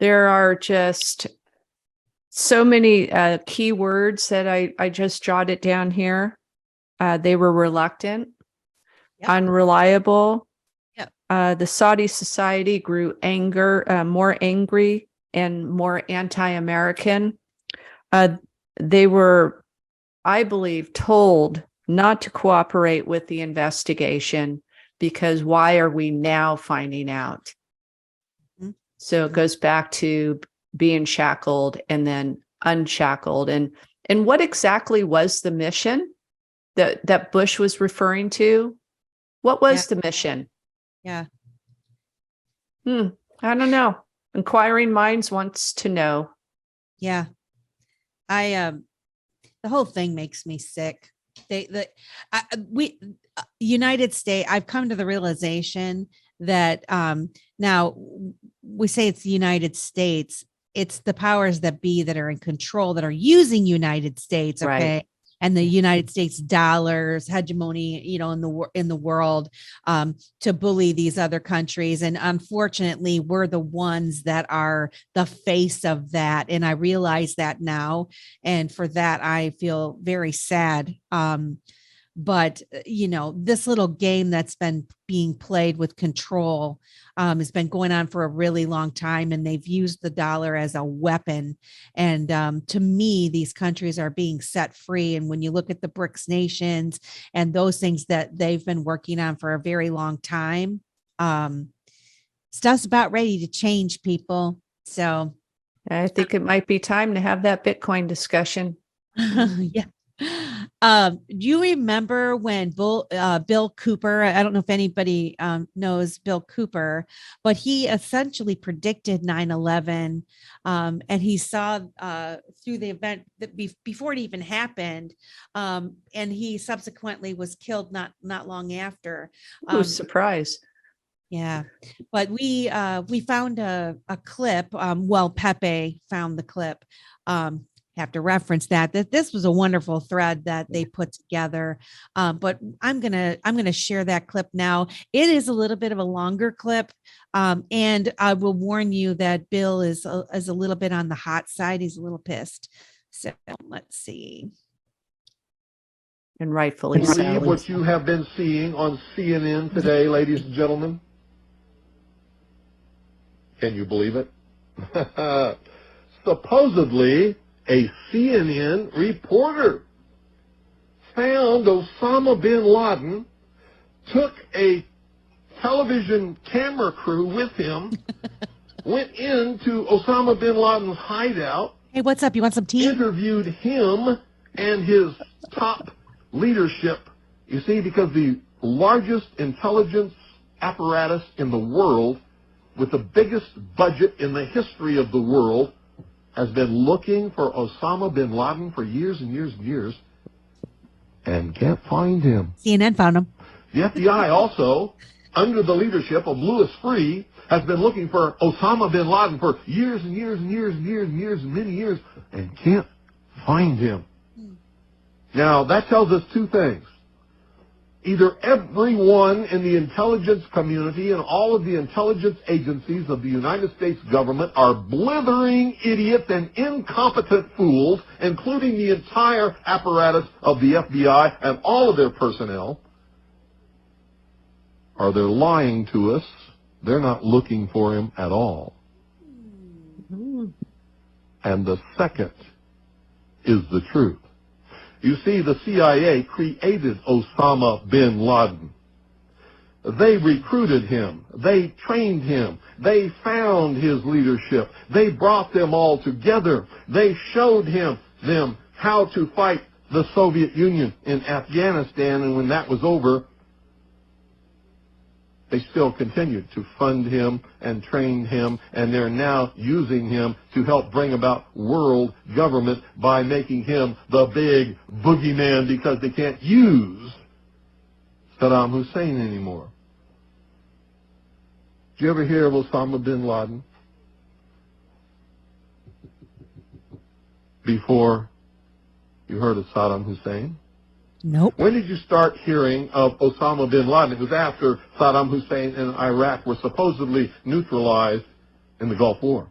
There are just so many key words that I just jotted down here. They were reluctant, unreliable. The Saudi society grew more angry and more anti-American. They were, I believe, told not to cooperate with the investigation because why are we now finding out? So it goes back to being shackled and then unshackled. And what exactly was the mission that Bush was referring to? What was the mission? Yeah. I don't know. Inquiring minds wants to know. Yeah. The whole thing makes me sick. United States, I've come to the realization that now we say it's the United States, it's the powers that be that are in control that are using United States, okay, right. And the United States dollars hegemony, in the world, to bully these other countries, and unfortunately, we're the ones that are the face of that, and I realize that now, and for that I feel very sad. But, this little game that's been being played with control has been going on for a really long time, and they've used the dollar as a weapon. And to me, these countries are being set free. And when you look at the BRICS nations and those things that they've been working on for a very long time, stuff's about ready to change, people. So I think it might be time to have that Bitcoin discussion. Yeah. Do you remember when Bill Cooper, I don't know if anybody knows Bill Cooper, but he essentially predicted 9/11, and he saw through the event that before it even happened, and he subsequently was killed not long after. Surprise. Yeah, but we found a clip. Pepe found the clip. Have to reference that this was a wonderful thread that they put together, but I'm gonna share that clip now. It is a little bit of a longer clip, and I will warn you that Bill is a little bit on the hot side. He's a little pissed. So let's see. And rightfully so. Believe what you have been seeing on CNN today, ladies and gentlemen? Can you believe it? Supposedly, a CNN reporter found Osama bin Laden, took a television camera crew with him, went into Osama bin Laden's hideout. Hey, what's up? You want some tea? Interviewed him and his top leadership. You see, because the largest intelligence apparatus in the world, with the biggest budget in the history of the world, has been looking for Osama bin Laden for years and years and years and can't find him. CNN found him. The FBI also, under the leadership of Louis Freeh, has been looking for Osama bin Laden for years and years and years and years and years and many years and can't find him. Now, that tells us two things. Either everyone in the intelligence community and all of the intelligence agencies of the United States government are blithering idiots and incompetent fools, including the entire apparatus of the FBI and all of their personnel, or they're lying to us. They're not looking for him at all. And the second is the truth. You see, the CIA created Osama bin Laden. They recruited him. They trained him. They found his leadership. They brought them all together. They showed them how to fight the Soviet Union in Afghanistan, and when that was over, they still continued to fund him and train him, and they're now using him to help bring about world government by making him the big boogeyman because they can't use Saddam Hussein anymore. Did you ever hear of Osama bin Laden before you heard of Saddam Hussein? Nope. When did you start hearing of Osama bin Laden? It was after Saddam Hussein and Iraq were supposedly neutralized in the Gulf War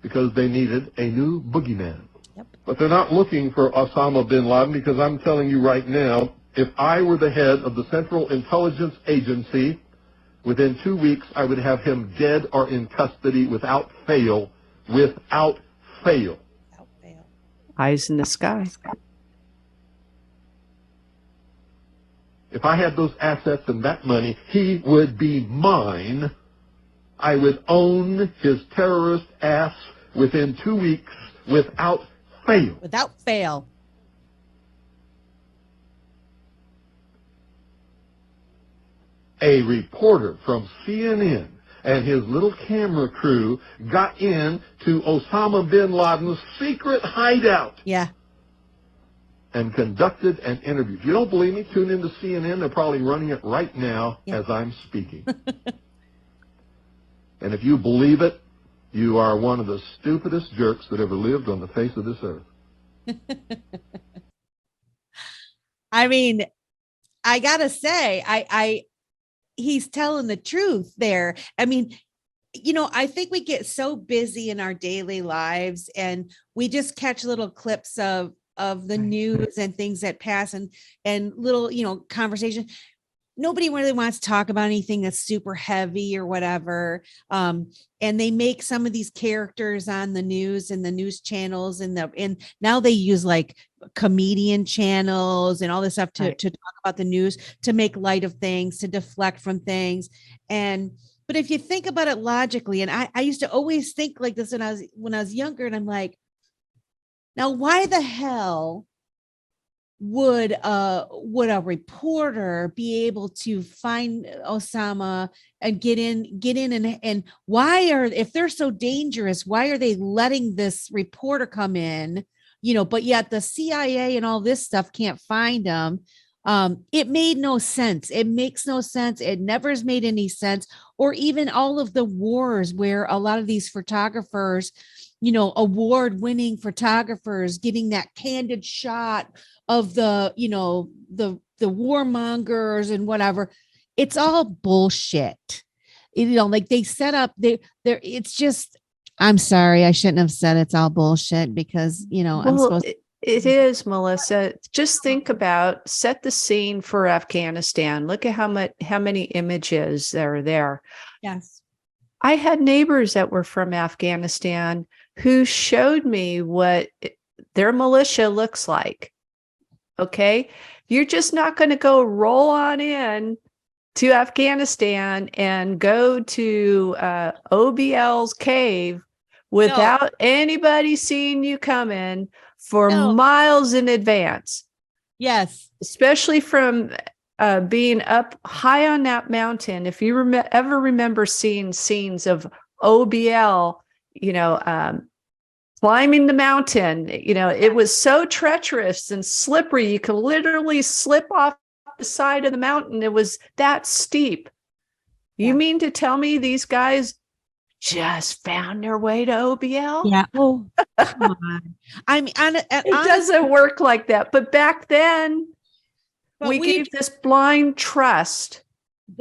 because they needed a new boogeyman. Yep. But they're not looking for Osama bin Laden, because I'm telling you right now, if I were the head of the Central Intelligence Agency, within 2 weeks I would have him dead or in custody without fail. Without fail. Eyes in the sky. If I had those assets and that money, he would be mine. I would own his terrorist ass within 2 weeks without fail. Without fail. A reporter from CNN and his little camera crew got in to Osama bin Laden's secret hideout. Yeah. And conducted an interview. If you don't believe me, tune into CNN. They're probably running it right now as I'm speaking. And if you believe it, you are one of the stupidest jerks that ever lived on the face of this earth. I mean, I gotta say, he's telling the truth there. I mean, you know, I think we get so busy in our daily lives and we just catch little clips of the news and things that pass and little, you know, conversation. Nobody really wants to talk about anything that's super heavy or whatever. And they make some of these characters on the news and the news channels and now they use like comedian channels and all this stuff to talk about the news, to make light of things, to deflect from things. But if you think about it logically, and I used to always think like this when I was younger, and I'm like, now, why the hell would a reporter be able to find Osama and get in and if they're so dangerous, why are they letting this reporter come in? You know, but yet the CIA and all this stuff can't find them. It made no sense. It makes no sense. It never has made any sense. Or even all of the wars where a lot of these photographers, you know, award-winning photographers getting that candid shot of the, you know, the warmongers and whatever. It's all bullshit. You know, like they set up it's just, I'm sorry, I shouldn't have said it's all bullshit because, you know, I'm supposed to. It is, Melissa. Just think about, set the scene for Afghanistan. Look at how many images that are there. Yes. I had neighbors that were from Afghanistan who showed me what their militia looks like. Okay. You're just not going to go roll on in to Afghanistan and go to OBL's cave without anybody seeing you coming for miles in advance. Yes. Especially from being up high on that mountain. If you ever remember seeing scenes of OBL, you know, climbing the mountain, you know, it was so treacherous and slippery. You could literally slip off the side of the mountain. It was that steep. You mean to tell me these guys just found their way to OBL? Yeah. Oh, come on. I mean, it doesn't work like that. But back then, we gave this blind trust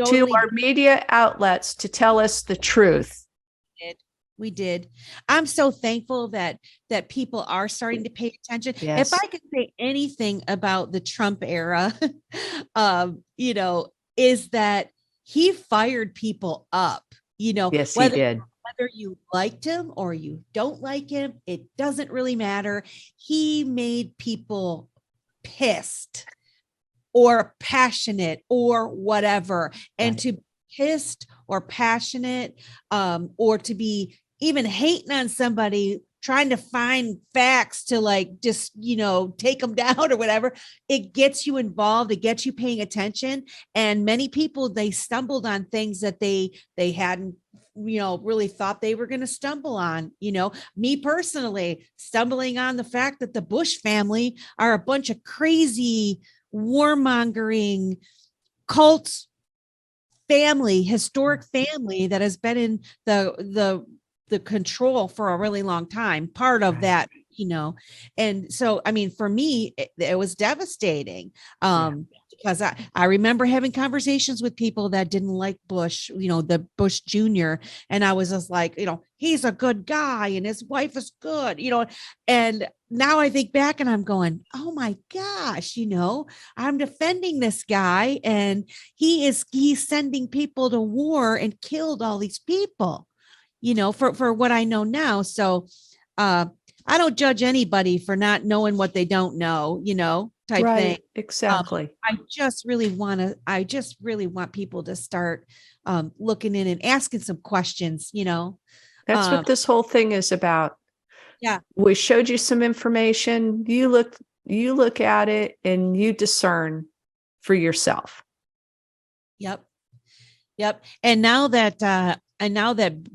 to our media outlets to tell us the truth. We did. I'm so thankful that people are starting to pay attention. Yes. If I could say anything about the Trump era, you know, is that he fired people up, you know. Yes, he did. Whether you liked him or you don't like him, it doesn't really matter. He made people pissed or passionate or whatever. And to be pissed or passionate or to be even hating on somebody trying to find facts to like just, take them down or whatever. It gets you involved. It gets you paying attention. And many people, they stumbled on things that they hadn't, really thought they were going to stumble on. Me personally, stumbling on the fact that the Bush family are a bunch of crazy warmongering cult family, historic family that has been in the control for a really long time, part of that, and so, I mean, for me, it was devastating. Because I remember having conversations with people that didn't like Bush, the Bush Jr. And I was just like, he's a good guy and his wife is good, and now I think back and I'm going, oh my gosh, I'm defending this guy and he's sending people to war and killed all these people, for what I know now. So I don't judge anybody for not knowing what they don't know, type thing. Exactly. I just really want people to start looking in and asking some questions, That's what this whole thing is about. Yeah. We showed you some information. You look at it and you discern for yourself. Yep. And now that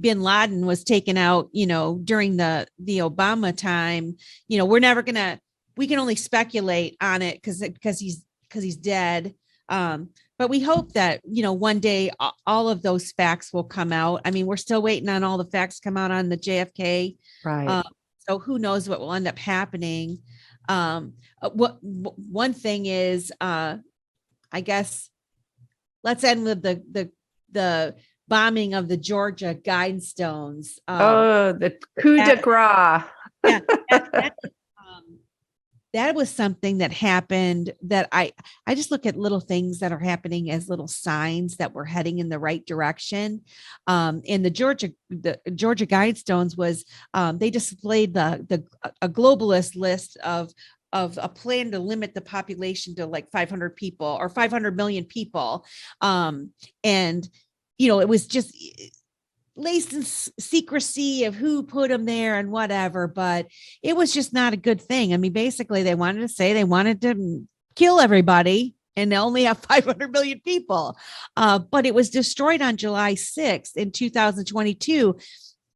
bin Laden was taken out, during the Obama time, we can only speculate on it because he's dead. But we hope that, one day all of those facts will come out. I mean, we're still waiting on all the facts come out on the JFK. Right. So who knows what will end up happening. One thing is, I guess, let's end with the bombing of the Georgia Guidestones. The coup de grace. Yeah, that was something that happened that I just look at little things that are happening as little signs that we're heading in the right direction. And the Georgia Guidestones was they displayed a globalist list of a plan to limit the population to like 500 people or 500 million people. And it was just laced in secrecy of who put them there and whatever, but it was just not a good thing. I mean, basically they wanted to kill everybody and they only have 500 million people. But it was destroyed on July 6th in 2022.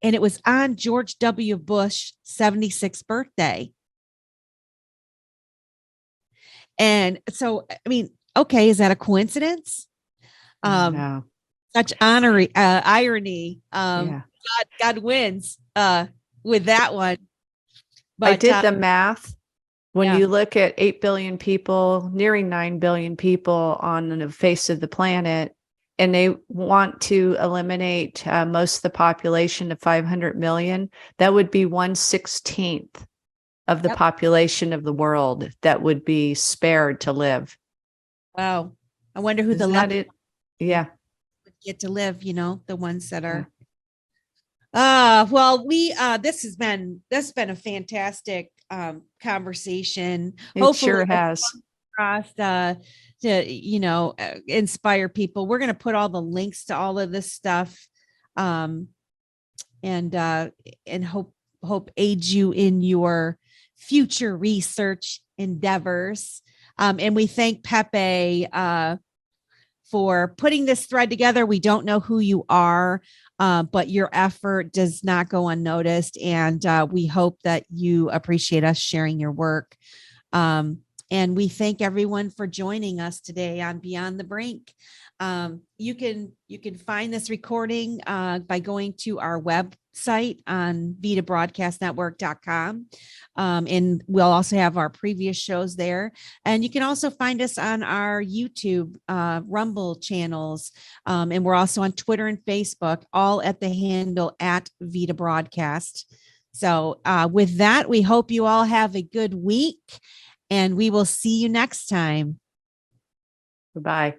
And it was on George W. Bush's 76th birthday. And so, I mean, okay, is that a coincidence? No. Such irony. God wins with that one. But I did the math. When you look at 8 billion people, nearing 9 billion people on the face of the planet, and they want to eliminate most of the population to 500 million, that would be 1/16 of the population of the world that would be spared to live. Wow. I wonder who Yeah. Get to live, the ones that are well, this has been a fantastic conversation. It sure has. To inspire people. We're going to put all the links to all of this stuff and hope aids you in your future research endeavors. And we thank Pepe for putting this thread together. We don't know who you are, but your effort does not go unnoticed. And we hope that you appreciate us sharing your work. And we thank everyone for joining us today on Beyond the Brink. You can find this recording by going to our website on vitabroadcastnetwork.com. And we'll also have our previous shows there. And you can also find us on our YouTube, Rumble channels. And we're also on Twitter and Facebook, all at the handle @VitaBroadcast. So with that, we hope you all have a good week and we will see you next time. Goodbye.